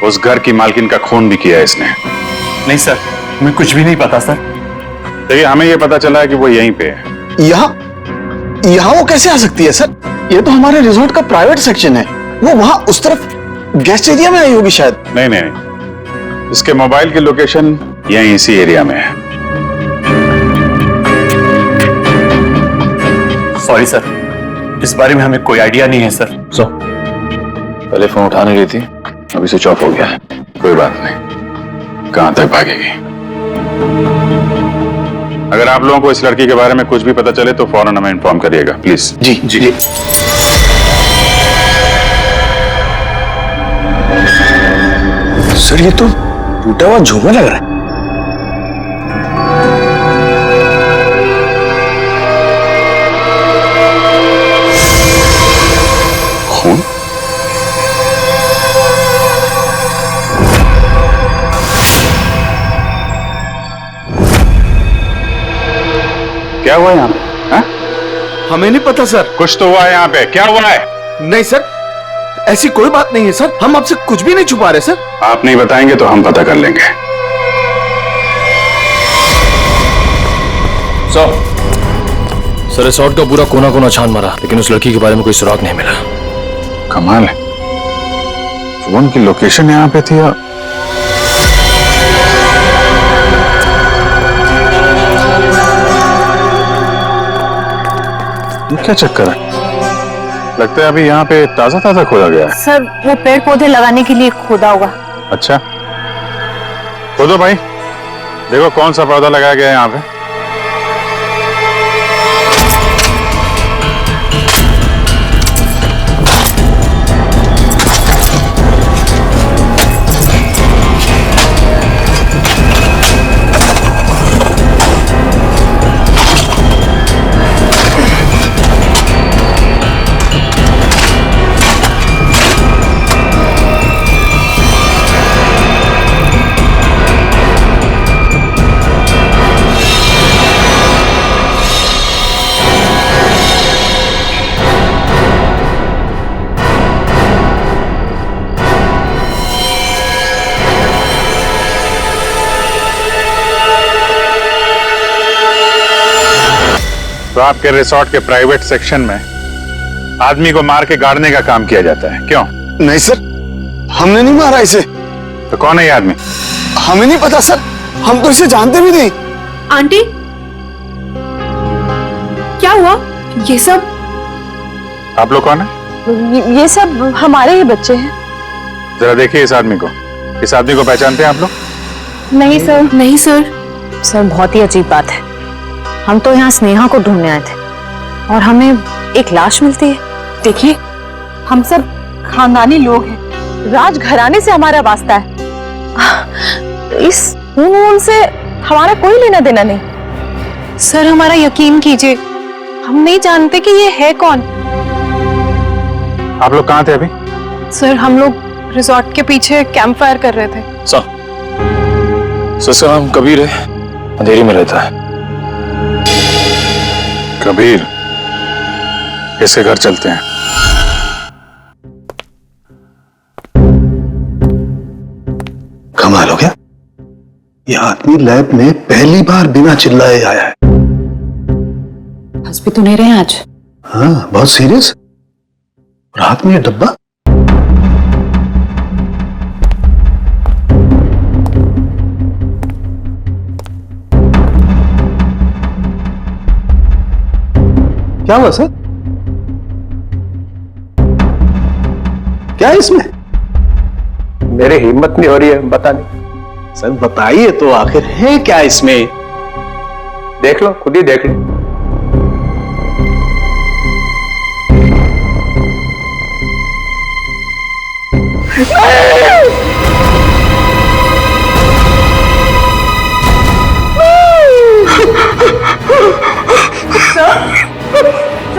उस घर की मालकिन का खून भी किया है इसने। नहीं सर, मैं कुछ भी नहीं पता सर। देखिए हमें यह पता चला है कि वो यहीं पे है। यहाँ वो कैसे आ सकती है सर? ये तो हमारे रिजॉर्ट का प्राइवेट सेक्शन है। वो वहां उस तरफ गेस्ट एरिया में आई होगी शायद। नहीं नहीं, इसके मोबाइल की लोकेशन यहीं इसी एरिया में है। सॉरी सर, इस बारे में हमें कोई आइडिया नहीं है सर। पहले फोन उठाने गई थी, अभी स्विच ऑफ हो गया है। कोई बात नहीं, कहां तक भागेगी? अगर आप लोगों को इस लड़की के बारे में कुछ भी पता चले तो फौरन हमें इन्फॉर्म करिएगा please. Ji ji, ji. Sir ये तो टूटा हुआ झूमर लग रहा है। खून? क्या हुआ यहाँ पे? हाँ? हमें नहीं पता सर। कुछ तो हुआ है यहाँ पे, क्या हुआ है? नहीं सर, ऐसी कोई बात नहीं है सर, हम आपसे कुछ भी नहीं छुपा रहे सर। आप नहीं बताएंगे तो हम पता कर लेंगे। सर रिसोर्ट का पूरा कोना कोना छान मारा, लेकिन उस लड़की के बारे में कोई सुराग नहीं मिला। कमाल है, फोन की लोकेशन यहाँ पे थी और ये क्या चक्कर है? लगता है अभी यहाँ पे ताजा ताजा खोदा गया है। सर वो पेड़ पौधे लगाने के लिए खोदा होगा। अच्छा, खोदो भाई, देखो कौन सा पौधा लगाया गया है यहाँ पे। आपके रिसोर्ट के प्राइवेट सेक्शन में आदमी को मार के गाड़ने का काम किया जाता है, क्यों? नहीं सर, हमने नहीं मारा इसे। तो कौन है ये आदमी? हमें नहीं पता सर, हम तो इसे जानते भी नहीं। आंटी, क्या हुआ? ये सब आप लोग कौन है? ये सब हमारे ही बच्चे हैं। जरा देखिए इस आदमी को। इस आदमी को पहचानते हैं आप लोग? नहीं सर। नहीं सर। सर बहुत ही अजीब बात है। हम तो यहाँ स्नेहा को ढूंढने आए थे और हमें एक लाश मिलती है। देखिए, हम सब खानदानी लोग हैं, राजघराने से हमारा वास्ता है। इस खून से हमारा कोई लेना देना नहीं। सर हमारा यकीन कीजिए, हम नहीं जानते कि ये है कौन। आप लोग कहाँ थे अभी? सर हम लोग रिसोर्ट के पीछे कैंप फायर कर रहे थे। सर इसका नाम कबीर है, अंधेरी में रहता है। कबीर, इसके घर चलते हैं। कमाल हो गया, ये आदमी लैब में पहली बार बिना चिल्लाए आया है। हंस भी तो नहीं रहे हैं आज। हाँ, बहुत सीरियस। और हाथ में ये डब्बा। क्या हुआ सर? क्या है इसमें? मेरी हिम्मत नहीं हो रही है बताने। सर बताइए तो, आखिर है क्या इसमें? देख लो, खुद ही देख लो।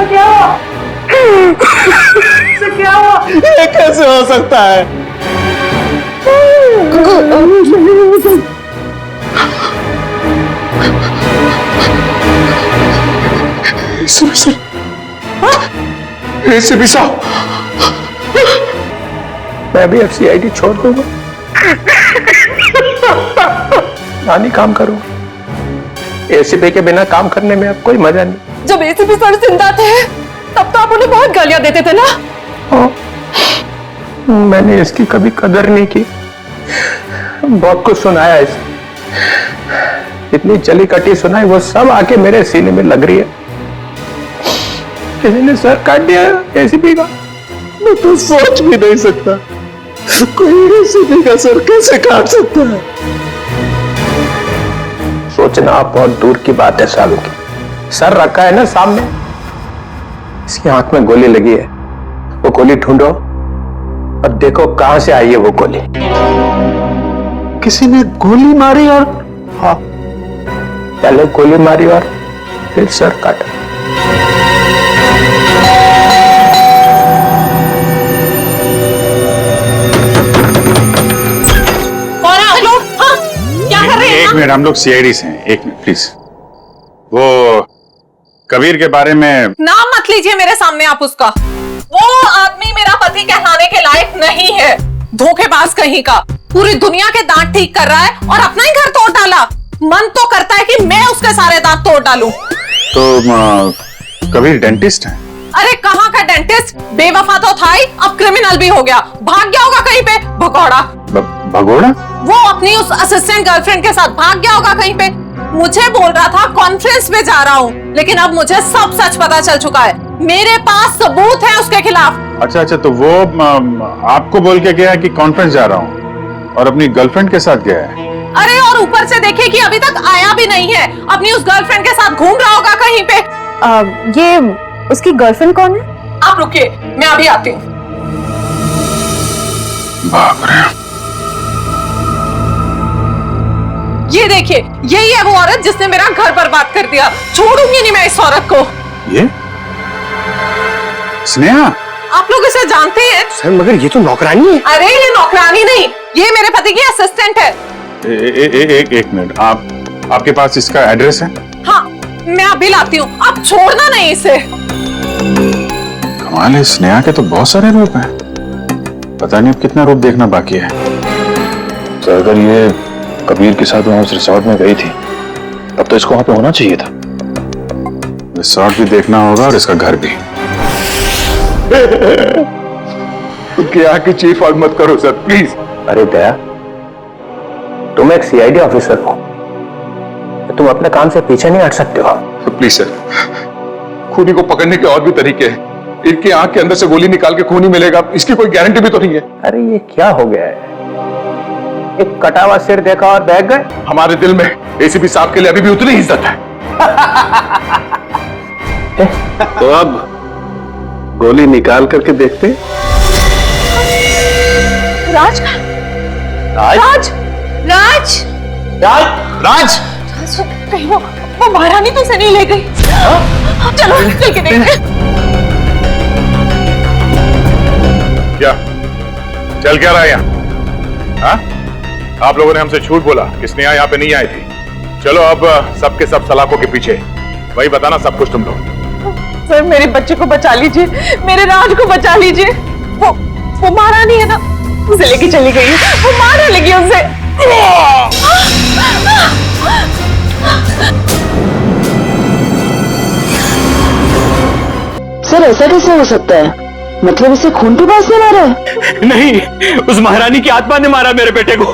क्या हुआ? क्या हुआ? ये कैसे हो सकता है? एसीपी साहब, मैं भी अब सीआईडी छोड़ दूंगा, नानी काम करूंगा। एसीपी के बिना काम करने में अब कोई मजा नहीं। जब एसीपी सर जिंदा थे तब तो आप उन्हें बहुत गालियां देते थे ना? मैंने इसकी कभी कदर नहीं की। बहुत कुछ सुनाया इसे, इतनी चली कटी सुनाई, वो सब आके मेरे सीने में लग रही है। किसी ने सर काट दिया एसीपी का। मैं तो सोच भी नहीं सकता, कोई एसीपी का सर कैसे काट सकता है? सोचना बहुत दूर की बात है सालू की। सर रखा है ना सामने, इसकी आंख में गोली लगी है। वो गोली ढूंढो और देखो कहां से आई है वो गोली। किसी ने गोली मारी और? हाँ, पहले गोली मारी और फिर सर काटा। कौन है आप लोग? हाँ? क्या कर रहे हैं? एक मिनट, हम लोग सीआईडी से हैं। एक मिनट प्लीज। वो कबीर के बारे में नाम मत लीजिए मेरे सामने आप उसका। वो आदमी मेरा पति कहलाने के लायक नहीं है। धोखेबाज कहीं का, पूरी दुनिया के दांत ठीक कर रहा है और अपना ही घर तोड़ डाला। मन तो करता है कि मैं उसके सारे दांत तोड़ डालूं। तो कबीर डेंटिस्ट है? अरे कहाँ का डेंटिस्ट, बेवफा तो था ही, अब क्रिमिनल भी हो गया। भाग गया होगा कहीं पे, भगौड़ा। भगोड़ा? वो अपनी उस असिस्टेंट गर्लफ्रेंड के साथ भाग गया होगा कहीं पे। मुझे बोल रहा था कॉन्फ्रेंस में जा रहा हूँ, लेकिन अब मुझे सब सच पता चल चुका है। मेरे पास सबूत है उसके खिलाफ। अच्छा, तो वो आपको बोल के गया कि कॉन्फ्रेंस जा रहा हूँ और अपनी गर्लफ्रेंड के साथ गया है? अरे और ऊपर से देखिए कि अभी तक आया भी नहीं है, अपनी उस गर्लफ्रेंड के साथ घूम रहा होगा कहीं पे। ये उसकी गर्लफ्रेंड कौन है? आप रुकिए, मैं अभी आती हूँ। बाप रे। ये देखिए, यही है वो औरत जिसने मेरा घर बर्बाद कर दिया। छोड़ूंगी नहीं मैं इस औरत को। ये स्नेहा? आप लोग इसे जानते हैं? सर मगर ये तो नौकरानी है। अरे ये नौकरानी नहीं, ये मेरे पति की असिस्टेंट है। एक मिनट, आपके पास इसका एड्रेस है? हाँ, मैं अभी लाती हूँ, आप छोड़ना नहीं इसे। कमाल है, स्नेहा के तो बहुत सारे रूप हैं। पता नहीं अब कितना रूप देखना बाकी है। तो अगर ये कबीर के साथ वहां उस रिसोर्ट में गई थी, तब तो इसको वहां पे होना चाहिए था। रिसोर्ट भी देखना होगा और इसका घर भी। उनकी आंख की चीफ आग मत करो सर, प्लीज। अरे दया, तुम एक सीआईडी ऑफिसर हो, तो तुम अपने काम से पीछे नहीं हट सकते हो। प्लीज सर, खूनी को पकड़ने के और भी तरीके हैं। इनकी आंख के अंदर से गोली निकाल के खून ही मिलेगा, इसकी कोई गारंटी भी तो नहीं है। अरे ये क्या हो गया है? एक कटा हुआ सिर देखा और बैग गए। हमारे दिल में एसीपी साहब के लिए अभी भी उतनी इज्जत है। तो अब गोली निकाल करके देखते। राज, राज, राज, राज, राज, कहीं वो महारानी तो से नहीं ले गई। चलो चल के देखते। क्या चल क्या रहा है यहाँ? हाँ? आप लोगों ने हमसे झूठ बोला कि स्नेहा यहाँ पे नहीं आई थी। चलो अब सबके सब सलाखों के पीछे, वही बताना सब कुछ तुम लोग। सर मेरे बच्चे को बचा लीजिए, मेरे राज को बचा लीजिए। वो महारानी है ना, उसे लेके चली गई है, वो मारने लगी उसे। सर ऐसा कैसे हो सकता है? मतलब इसे खून के पास से मारा है? नहीं, उस महारानी की आत्मा ने मारा मेरे बेटे को।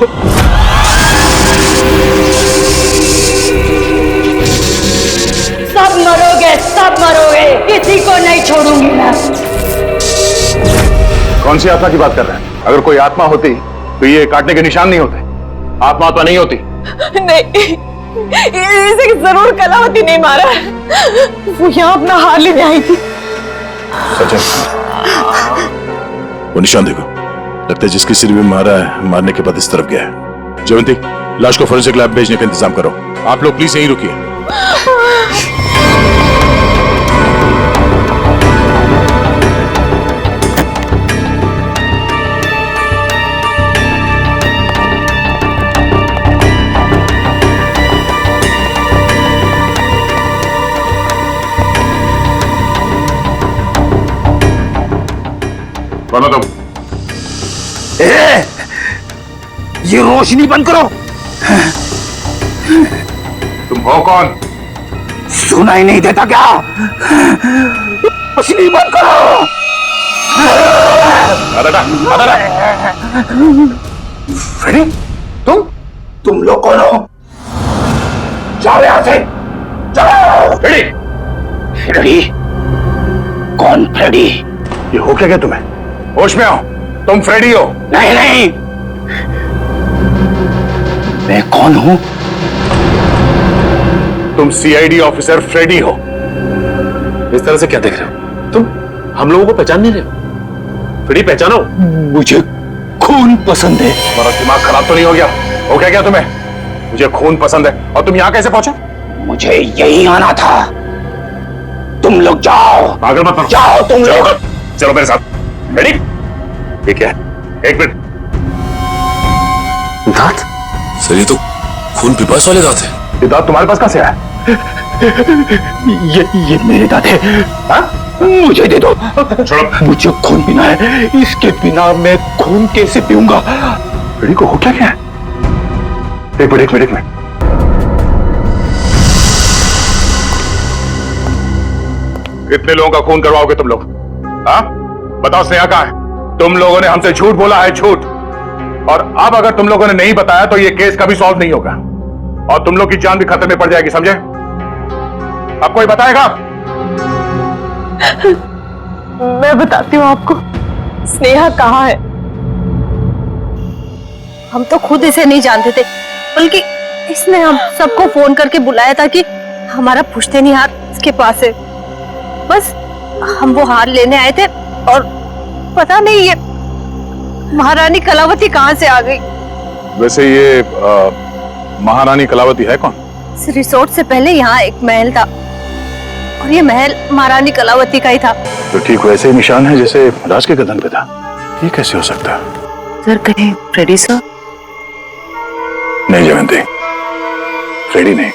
सब मरोगे, सब मरोगे, किसी को नहीं छोड़ूंगी मैं। कौन सी आत्मा की बात कर रहे हैं? अगर कोई आत्मा होती तो ये काटने के निशान नहीं होते। आत्मा तो नहीं होती। नहीं, इसे जरूर कलावती नहीं मारा है। वो यहाँ अपना हार लेने आई थी। सचिन, वो निशान देखो, लगता है जिसकी सिर में मारा है, मारने के बाद इस तरफ गया है। जयवंती, लाश को फोरेंसिक लैब भेजने का इंतजाम करो। आप लोग प्लीज यहीं रुकिए। बोलो तुम। ये रोशनी बंद करो। तुम हो कौन? सुनाई नहीं देता क्या? रोशनी बंद करो। फ्रेडी, तुम लोग कौन हो? जाओ यहां से, जाओ। Freddy, Freddy? कौन फ्रेडी? ये हो क्या तुम्हें? होश में आओ, तुम फ्रेडी हो? नहीं नहीं, मैं कौन हूं? तुम सीआईडी ऑफिसर फ्रेडी हो। इस तरह से क्या देख रहे हो तुम? हम लोगों को पहचान नहीं रहे हो? फ्रेडी पहचानो। मुझे खून पसंद है। तुम्हारा दिमाग खराब तो नहीं हो गया? हो क्या तुम्हें? मुझे खून पसंद है और तुम यहाँ कैसे पहुंचे? मुझे यही आना था। तुम लोग जाओ। पागल मत बनो। जाओ तुम लोग। चलो मेरे साथ। रेडी? ये क्या है? एक मिनट। दांत? सर ये तो खून पिपास वाले दांत है। ये दांत तुम्हारे पास कहां से आया? ये मेरे दांत है। हाँ? मुझे दे दो। छोड़ो। मुझे खून पीना है, इसके बिना मैं खून कैसे पीऊंगा? रेडी को हो क्या है? एक मिनट। कितने लोगों का खून करवाओगे तुम लोग? हाँ? बताओ स्नेहा कहाँ है? तुम लोगों ने हमसे झूठ बोला है, झूठ। और अब अगर तुम लोगों ने नहीं बताया तो ये केस कभी सॉल्व नहीं होगा और तुम लोग की जान भी खतरे में पड़ जाएगी, समझे? अब कोई बताएगा? मैं बताती हूँ आपको, स्नेहा कहाँ है। हम तो खुद इसे नहीं जानते थे, बल्कि इसने हम सबको फोन करके बुलाया था कि हमारा पुश्तैनी हार इसके पास है। बस हम वो हार लेने आए थे और पता नहीं ये महारानी कलावती कहाँ से आ गई। वैसे ये महारानी कलावती है कौन? इस रिसोर्ट से पहले यहाँ एक महल था और ये महल महारानी कलावती का ही था। तो ठीक वैसे ही निशान है जैसे राज के गर्दन पे था। ये कैसे हो सकता है? सर कहीं फ्रेडी सर? नहीं जयवंती, फ्रेडी नहीं।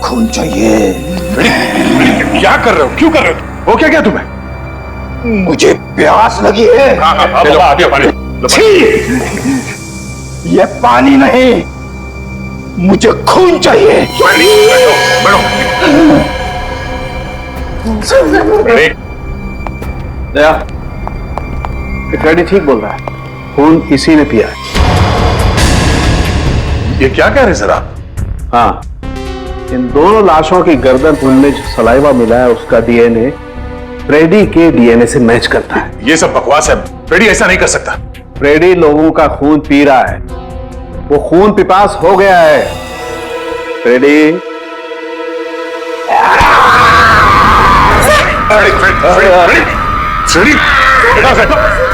खून चाहिए। क्या कर रहे हो? क्यों कर रहे हो? वो क्या तुम्हें? मुझे प्यास लगी है। पानी। छी! ये पानी नहीं, मुझे खून चाहिए। दया, फ्रेडी ठीक बोल रहा है, खून किसी ने पिया है। ये क्या कह रहे सर आप? हाँ, इन दोनों लाशों की गर्दन में जो सलाइवा मिला है उसका डीएनए फ्रेडी के डीएनए से मैच करता है। ये सब बकवास है, फ्रेडी ऐसा नहीं कर सकता। फ्रेडी लोगों का खून पी रहा है, वो खून पिपास हो गया है। फ्रेडी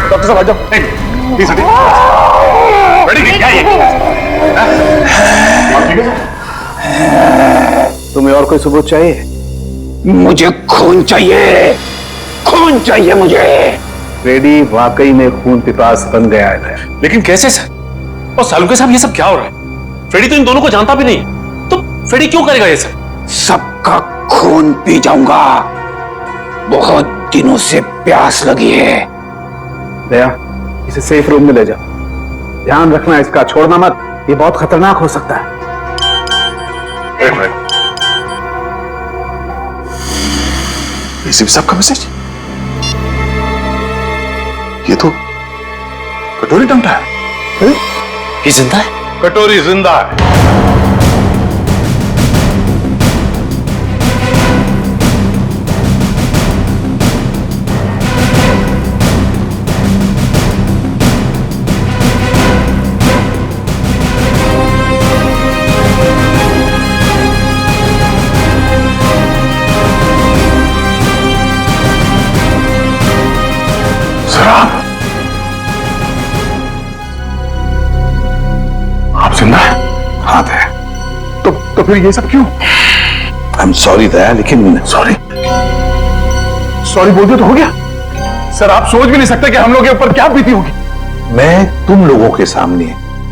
डॉक्टर साहब आ जाओ। फ्रेडी क्या ये? तुम्हें और कोई सबूत चाहिए? मुझे खून चाहिए, खून चाहिए मुझे। फ्रेडी वाकई में खून पिपास बन गया है। लेकिन कैसे सर? और सालुंके साहब, ये सब क्या हो रहा है? फ्रेडी तो इन दोनों को जानता भी नहीं है, तो फ्रेडी क्यों करेगा ये सब? सबका खून पी जाऊंगा, बहुत दिनों से प्यास लगी है। दया, इसे सेफ रूम में ले जाओ, ध्यान रखना इसका, छोड़ना मत, ये बहुत खतरनाक हो सकता है। एसीपी साहब का मैसेज, ये तो कटोरी टंगटा है। ये जिंदा है? कटोरी जिंदा है। आप जिंदा है? हाँ दया। तो फिर ये सब क्यों? आई एम सॉरी दया, लेकिन सॉरी बोल दिया तो हो गया। सर आप सोच भी नहीं सकते कि हम लोग के ऊपर क्या बीती होगी। मैं तुम लोगों के सामने,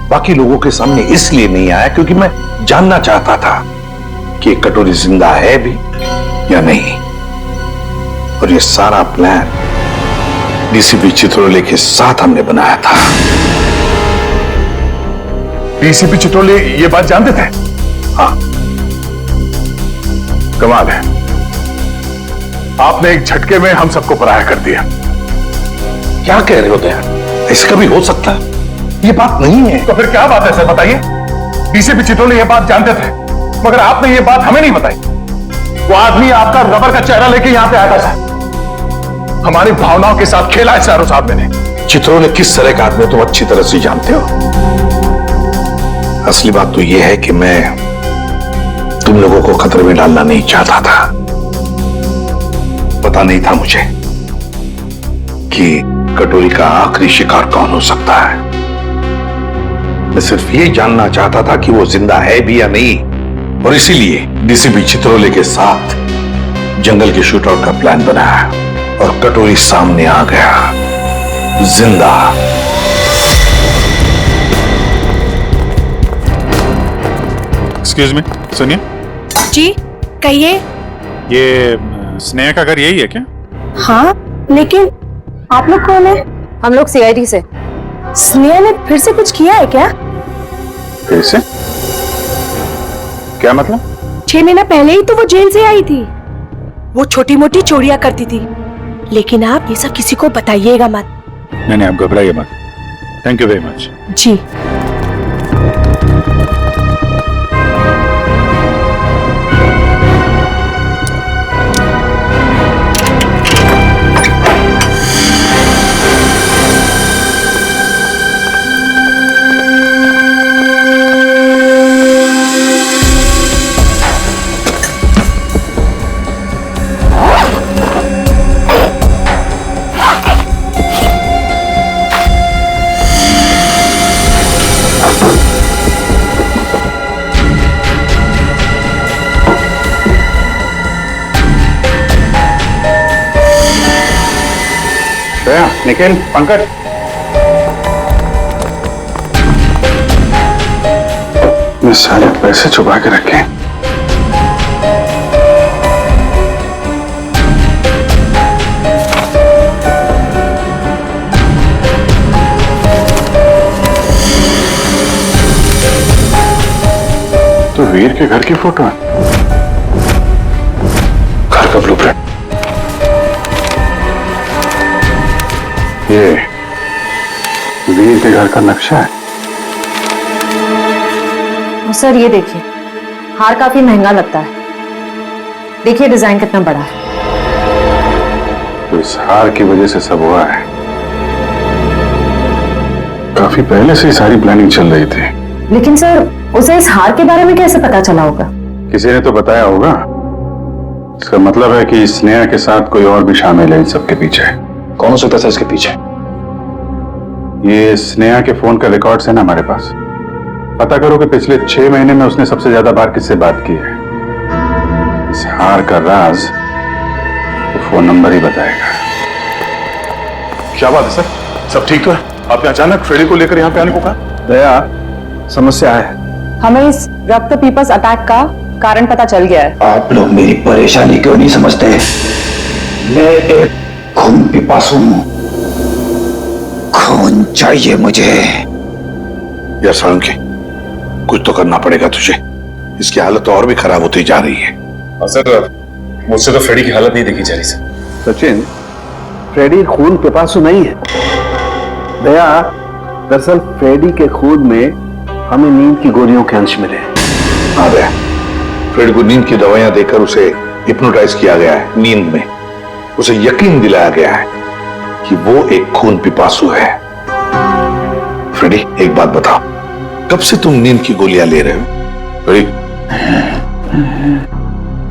बाकी लोगों के सामने इसलिए नहीं आया क्योंकि मैं जानना चाहता था कि कटोरी जिंदा है भी या नहीं। और ये सारा प्लान डीसीपी चित्रोले के साथ हमने बनाया था। डीसीपी चित्रोले ये बात जानते थे? हाँ। कमाल है, आपने एक झटके में हम सबको पराया कर दिया। क्या कह रहे हो दया? ऐसा कभी हो सकता है? ये बात नहीं है। तो फिर क्या बात है सर, बताइए। डीसीपी चित्रोले ये बात जानते थे, मगर आपने ये बात हमें नहीं बताई। वो आदमी आपका रबर का चेहरा लेके यहां पे आया था सर, हमारी भावनाओं के साथ खेला है चारों साहब मैंने। चित्रोले किस तरह का आदमी तुम अच्छी तरह से जानते हो। असली बात तो यह है कि मैं तुम लोगों को खतरे में डालना नहीं चाहता था। पता नहीं था मुझे कि कटोरी का आखिरी शिकार कौन हो सकता है। मैं सिर्फ ये जानना चाहता था कि वो जिंदा है भी या नहीं, और इसीलिए डीसीपी चित्रोले के साथ जंगल के शूटआउट का प्लान बनाया और कटोरी सामने आ गया जिंदा। एक्सक्यूज मी, सुनिए। जी कहिए। ये स्नेहा का घर यही है क्या? हाँ, लेकिन आप लोग कौन है? हम लोग सीआईडी से। स्नेहा ने फिर से कुछ किया है क्या? फिर से? क्या मतलब? 6 महीना पहले ही तो वो जेल से आई थी। वो छोटी मोटी चोरियां करती थी, लेकिन आप ये सब किसी को बताइएगा मत। नहीं, आप घबराइए मत। Thank you very much. जी। निखिल, पंकज, मैं सारे पैसे छुपा के रखे। वीर के घर की फोटो है। घर का ब्लूप्रिंट। ये वीर के घर का नक्शा है। सर ये देखिए, हार काफी महंगा लगता है। देखिए डिजाइन कितना बड़ा है। तो इस हार की वजह से सब हुआ है। काफी पहले से ही सारी प्लानिंग चल रही थी। लेकिन सर उसे इस हार के बारे में कैसे पता चला होगा? किसी ने तो बताया होगा। इसका मतलब है कि स्नेहा के साथ कोई और भी शामिल है इन सबके पीछे। कौन हो सकता है इसके पीछे? ये स्नेहा के फोन का रिकॉर्ड्स है ना हमारे पास। पता करो कि पिछले 6 महीने में उसने सबसे ज्यादा बार किससे बात की है। इस हार का राज तो फोन नंबर ही बताएगा। क्या बात है सर? सब ठीक तो है? आपने अचानक फ्रेडी को लेकर यहाँ पे आने को कहा? दया, समस्या है। हमें इस रक्त पीपस अटैक का कारण पता चल गया है। आप लोग मेरी परेशानी क्यों नहीं समझते? मैं एक खून पिपासु हूं। खून चाहिए मुझे। यार साळुंखे, कुछ तो करना पड़ेगा तुझे। इसकी हालत तो और भी खराब होती जा रही है। सर, मुझसे तो फ्रेडी की हालत नहीं देखी जा रही सर। सचिन, फ्रेडी खून पिपासु नहीं है। दया, दरअसल फ्रेडी के खून में हमें नींद की गोलियों के अंश मिले। हाँ दया, फ्रेडी को नींद की दवाइयां देकर उसे हिप्नोटाइज किया गया है। नींद में उसे यकीन दिलाया गया है कि वो एक खून पिपासु है। फ्रेडी, एक बात बताओ, कब से तुम नींद की गोलियां ले रहे हो? फ्रेडी,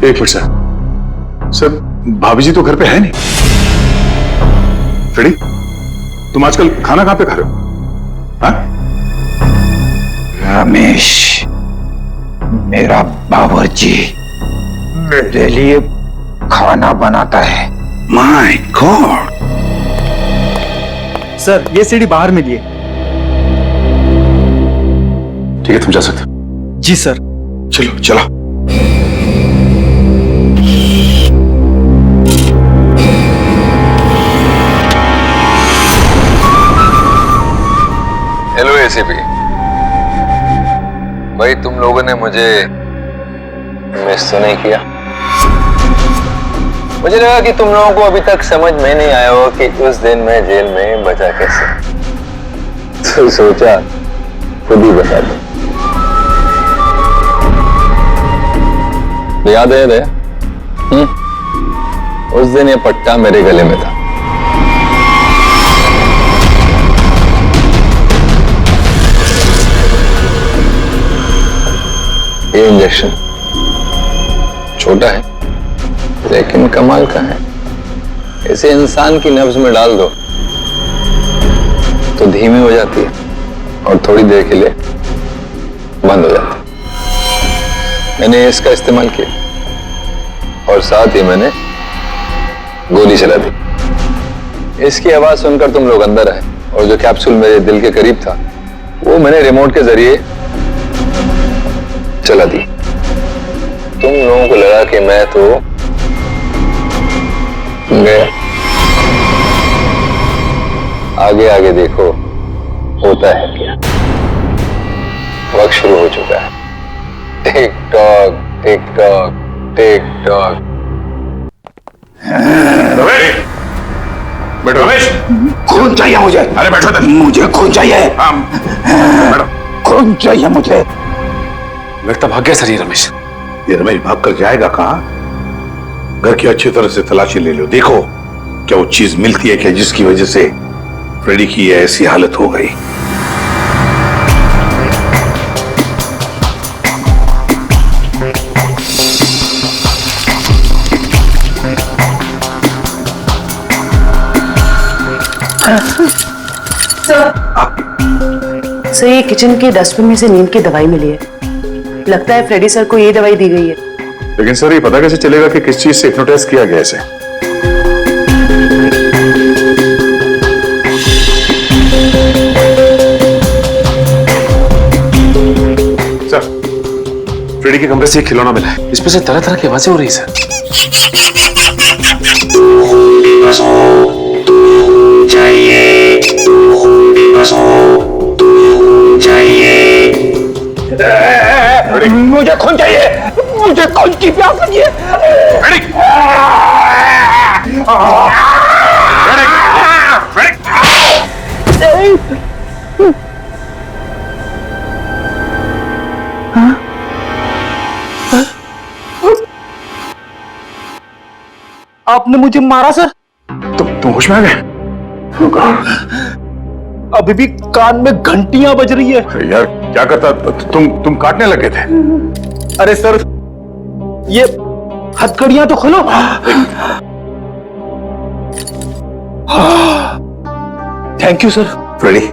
एक मिनट सर। सर, भाभी जी तो घर पे है नहीं। फ्रेडी, तुम आजकल खाना कहां पे खा रहे हो? हाँ? रमेश, मेरा बावर्ची मेरे लिए खाना बनाता है। My God. सर, ये सीढ़ी बाहर मिली है। ठीक है, तुम जा सकते हो। जी सर। चलो चलो। हेलो एसीपी भाई, तुम लोगों ने मुझे मिस तो नहीं किया? मुझे लगा कि तुम लोगों को अभी तक समझ में नहीं आया हो कि उस दिन मैं जेल में बचा कैसे, तो सोचा खुद ही बता दो। याद है दया? उस दिन ये पट्टा मेरे गले में था। ये इंजेक्शन छोटा है लेकिन कमाल का है। इसे इंसान की नब्ज में डाल दो तो धीमी हो जाती है और थोड़ी देर के लिए बंद हो जाती है। मैंने इसका इस्तेमाल किया और साथ ही मैंने गोली चला दी। इसकी आवाज सुनकर तुम लोग अंदर आए और जो कैप्सूल मेरे दिल के करीब था वो मैंने रिमोट के जरिए चला दी। तुम लोगों को लगा कि मैं तो गया। आगे आगे देखो होता है क्या। वक्त शुरू हो चुका है। Tick tock tick tock tick tock. बैठो रमेश। खून चाहिए मुझे। अरे बैठो इधर। मुझे खून चाहिए। हाँ, बैठो। खून चाहिए मुझे। लगता भाग गया सर ये रमेश। ये रमेश भाग कर जाएगा कहां? घर की अच्छी तरह से तलाशी ले लो, देखो क्या वो चीज मिलती है क्या जिसकी वजह से फ्रेडी की ऐसी हालत हो गई। सर, ये किचन के डस्टबिन में से नींद की दवाई मिली है। लगता है फ्रेडी सर को ये दवाई दी गई है। लेकिन सर, ये पता कैसे चलेगा कि किस चीज से हिप्नोटाइज किया गया इसे? सर, फ्रेडी के कमरे से एक खिलौना मिला है। इसमें से तरह तरह की आवाजें हो रही है सर। मुझे खून चाहिए, मुझे खून की प्यास लगी है। आपने मुझे मारा सर? तुम होश में आ गए? अभी भी कान में घंटियां बज रही है। यार क्या करता, तुम काटने लगे थे। अरे सर, ये हथकड़ियां तो खोलो। Thank you sir. फ्रेडी,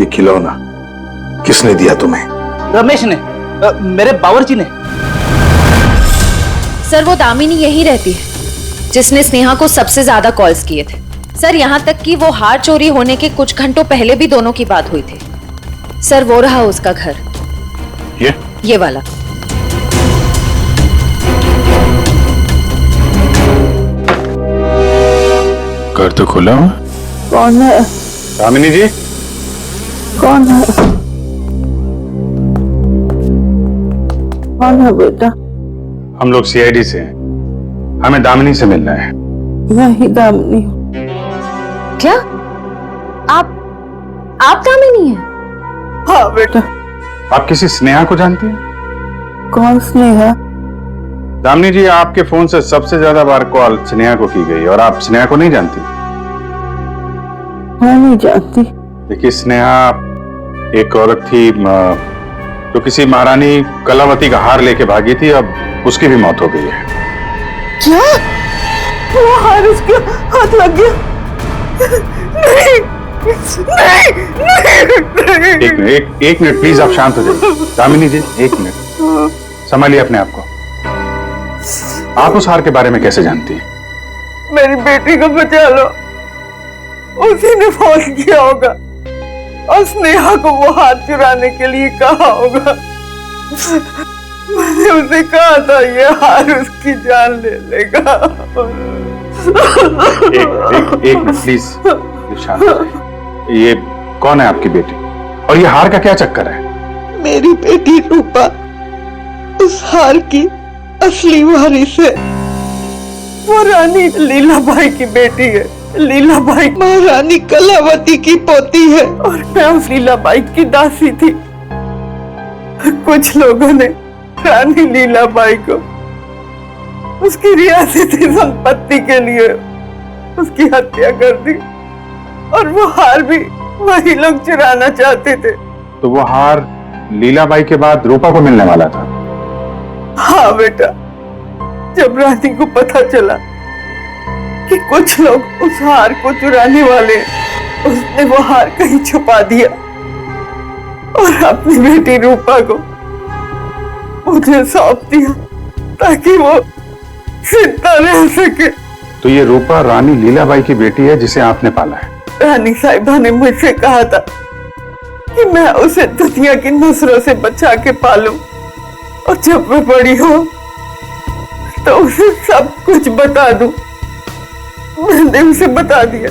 ये खिलौना किसने दिया तुम्हें? रमेश ने, मेरे बावर्ची ने। सर वो दामिनी यही रहती है जिसने स्नेहा को सबसे ज्यादा कॉल्स किए थे। सर यहाँ तक कि वो हार चोरी होने के कुछ घंटों पहले भी दोनों की बात हुई थी। सर वो रहा उसका घर, ये वाला। घर तो खुला हुआ। कौन है? दामिनी जी। कौन है? कौन है बेटा? हम लोग सीआईडी से हैं, हमें दामिनी से मिलना है। मैं ही दामिनी हूँ। क्या आप दामिनी हैं? हाँ बेटा। आप किसी स्नेहा को जानती हैं? कौन स्नेहा? दामिनी जी, आपके फोन से सबसे ज्यादा बार कॉल स्नेहा को की गई और आप स्नेहा को नहीं जानती? मैं नहीं जानती। देखिए, स्नेहा एक औरत थी जो किसी महारानी कलावती का हार लेके भागी थी, अब उसकी भी मौत हो गई है। क्या? वो हार उसके हाथ लग गया? नहीं, नहीं। एक मिनट प्लीज, आप शांत हो जाइए। दामिनी जी, एक मिनट, संभालिए अपने आप को। आप उस हार के बारे में कैसे जानती हैं? मेरी बेटी को बचा लो, उसी ने फोन किया होगा और स्नेहा को वो हाथ चुराने के लिए कहा होगा। मैंने उसे कहा था ये हार उसकी जान ले लेगा। एक मिनट प्लीज, शांत हो जाइए। ये कौन है आपकी बेटी और ये हार का क्या चक्कर है? मेरी बेटी रूपा उस हार की असली वारिस है। वो रानी लीलाबाई की बेटी है। लीलाबाई महारानी कलावती की पोती है और मैं उस लीलाबाई की दासी थी। कुछ लोगों ने रानी लीलाबाई को उसकी रियासती संपत्ति के लिए उसकी हत्या कर दी और वो हार भी वही लोग चुराना चाहते थे। तो वो हार लीलाबाई के बाद रूपा को मिलने वाला था? हाँ बेटा, जब रानी को पता चला कि कुछ लोग उस हार को चुराने वाले, उसने वो हार कहीं छुपा दिया और अपनी बेटी रूपा को मुझे सौंप दिया ताकि वो जिंदा रह सके। तो ये रूपा रानी लीलाबाई की बेटी है जिसे आपने पाला है? रानी साहिबा ने मुझसे कहा था कि मैं उसे दुनिया की नजरों से बचा के पालूं और जब मैं बड़ी हो तो उसे सब कुछ बता दूं। मैंने उसे बता दिया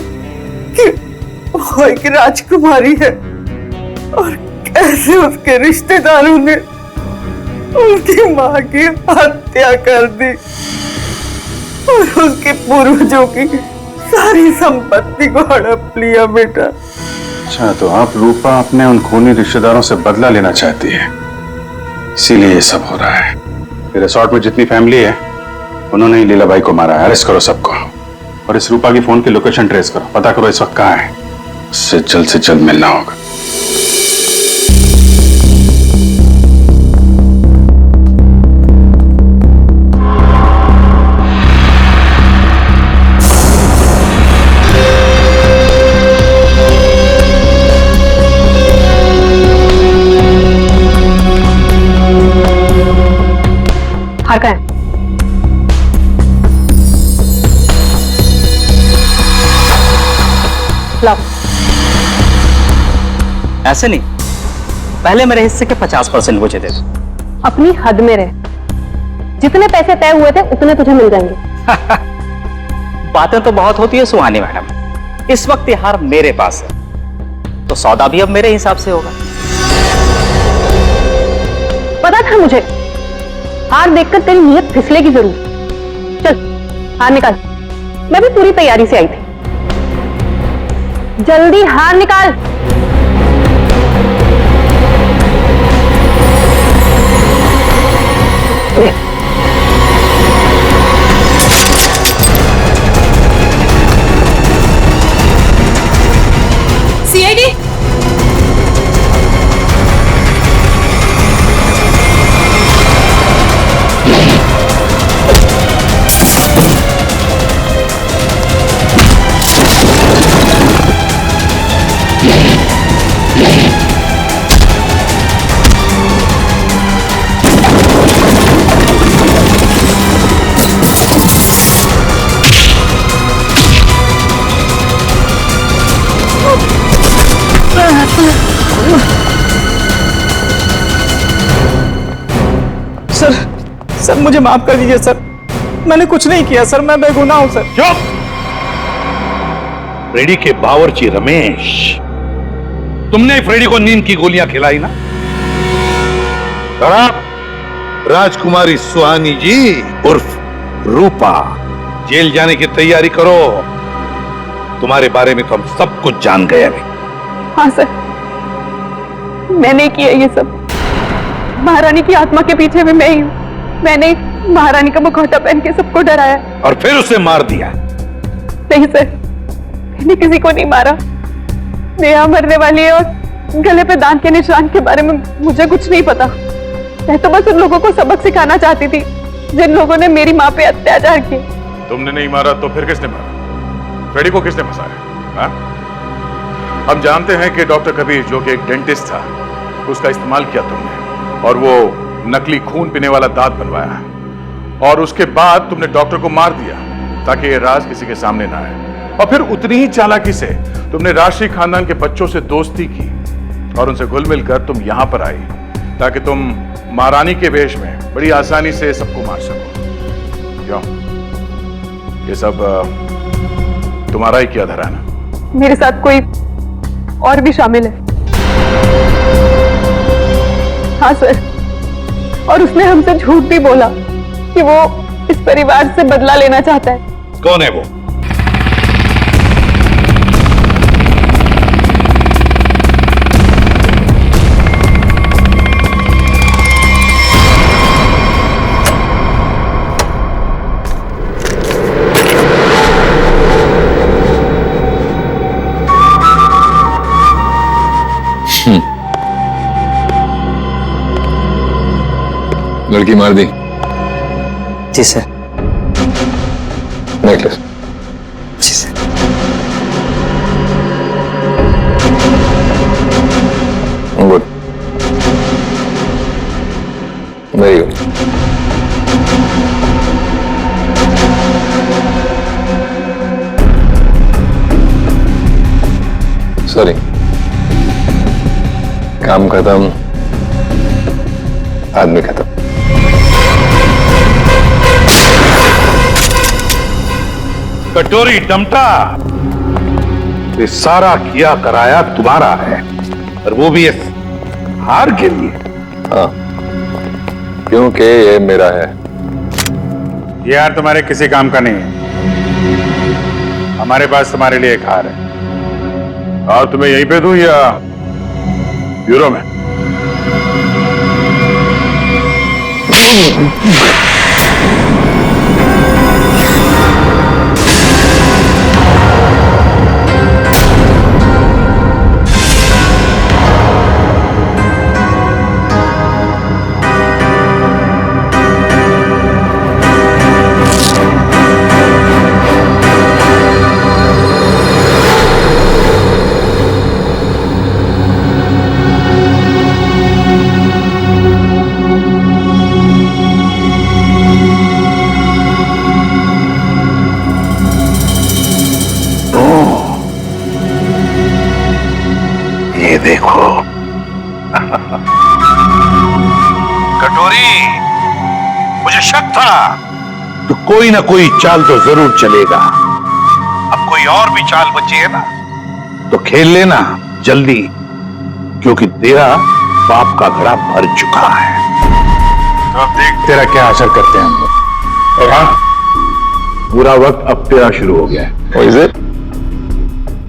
कि वो एक राजकुमारी है और कैसे उसके रिश्तेदारों ने उसकी माँ की हत्या कर दी और उसके पूर्वजों की सारी संपत्ति को हड़प लिया। बेटा, अच्छा, तो आप रूपा अपने उन खूनी रिश्तेदारों से बदला लेना चाहती है, इसीलिए ये सब हो रहा है। फिर रिसोर्ट में जितनी फैमिली है उन्होंने ही लीलाबाई को मारा है। अरेस्ट करो सबको और इस रूपा की फोन की लोकेशन ट्रेस करो, पता करो इस वक्त कहाँ है। उससे जल्द मिलना होगा। हार का है? लाओ। ऐसे नहीं, पहले मेरे हिस्से के 50% मुझे दे दो। अपनी हद में रहे, जितने पैसे तय हुए थे उतने तुझे मिल जाएंगे। बातें तो बहुत होती है सुहानी मैडम, इस वक्त ये हार मेरे पास है तो सौदा भी अब मेरे हिसाब से होगा। पता पता था मुझे हार देखकर तेरी नीयत फिसलेगी जरूर। चल हार निकाल, मैं भी पूरी तैयारी से आई थी। जल्दी हार निकाल। सीआईडी सर सर मुझे माफ कर दीजिए सर, मैंने कुछ नहीं किया सर, मैं बेगुनाह हूं सर। चुप! फ्रेडी के बावर्ची रमेश, तुमने फ्रेडी को नींद की गोलियां खिलाई ना? और आप राजकुमारी सुहानी जी उर्फ रूपा जेल जाने की तैयारी करो। तुम्हारे बारे में तो हम सब कुछ जान गए अभी। हाँ सर, मैंने किया ये सब। महारानी की आत्मा के पीछे भी मैं ही हूँ। मैंने महारानी का मुखौटा पहन के सबको डराया और फिर उसे मार दिया। नहीं सर, मैंने किसी को नहीं मारा। नेहा मरने वाली है और गले पे दांत के निशान के बारे में मुझे कुछ नहीं पता। मैं तो बस उन लोगों को सबक सिखाना चाहती थी जिन लोगों ने मेरी माँ पे अत्याचार किए। तुमने नहीं मारा तो फिर किसने मारा? फ्रेडी को किसने फंसाया? हाँ? हम जानते हैं कि डॉक्टर कबीर, जो कि एक डेंटिस्ट था, उसका इस्तेमाल किया तुमने और वो नकली खून पीने वाला दांत बनवाया, और उसके बाद तुमने डॉक्टर को मार दिया ताकि ये राज किसी के सामने ना आए। और फिर उतनी ही चालाकी से तुमने राष्ट्रीय खानदान के बच्चों से दोस्ती की और उनसे घुल मिलकर तुम यहां पर आई ताकि तुम महारानी के वेश में बड़ी आसानी से सबको मार सको। क्यों? ये सब तुम्हारा ही किया धरा है ना? मेरे साथ कोई और भी शामिल है। हाँ सर, और उसने हमसे झूठ भी बोला कि वो इस परिवार से बदला लेना चाहता है। कौन है वो? लड़की मार दी? जी सर। नेकलेस? जी sir. Good, very good. Sorry, काम खत्म, आदमी खत्म। कटोरी डमटा, ये सारा किया कराया तुम्हारा है, और वो भी इस हार के लिए। हाँ, क्योंकि ये मेरा है। ये हार तुम्हारे किसी काम का नहीं है। हमारे पास तुम्हारे लिए एक हार है। और तुम्हें यहीं पे दूं या ब्यूरो में? देखो कटोरी, मुझे शक था तो कोई ना कोई चाल तो जरूर चलेगा। अब कोई और भी चाल बची है ना, तो खेल लेना जल्दी, क्योंकि तेरा बाप का घड़ा भर चुका है। अब देख तेरा क्या असर करते हैं हम लोग। और हाँ, बुरा वक्त अब तेरा शुरू हो गया है।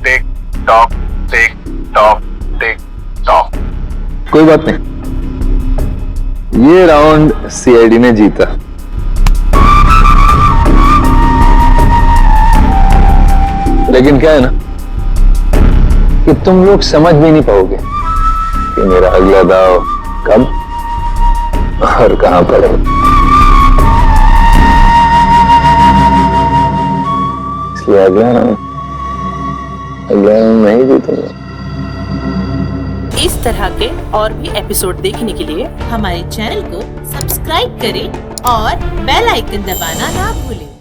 Tick tock tick tock tick tock. कोई बात नहीं, ये राउंड सीआईडी ने जीता। लेकिन क्या है ना कि तुम लोग समझ भी नहीं पाओगे कि मेरा अगला दाव कब और कहां पड़ेगा। इसलिए अगला राउंड नहीं जीतूंगा। इस तरह के और भी एपिसोड देखने के लिए हमारे चैनल को सब्सक्राइब करें और बेल आइकन दबाना ना भूलें।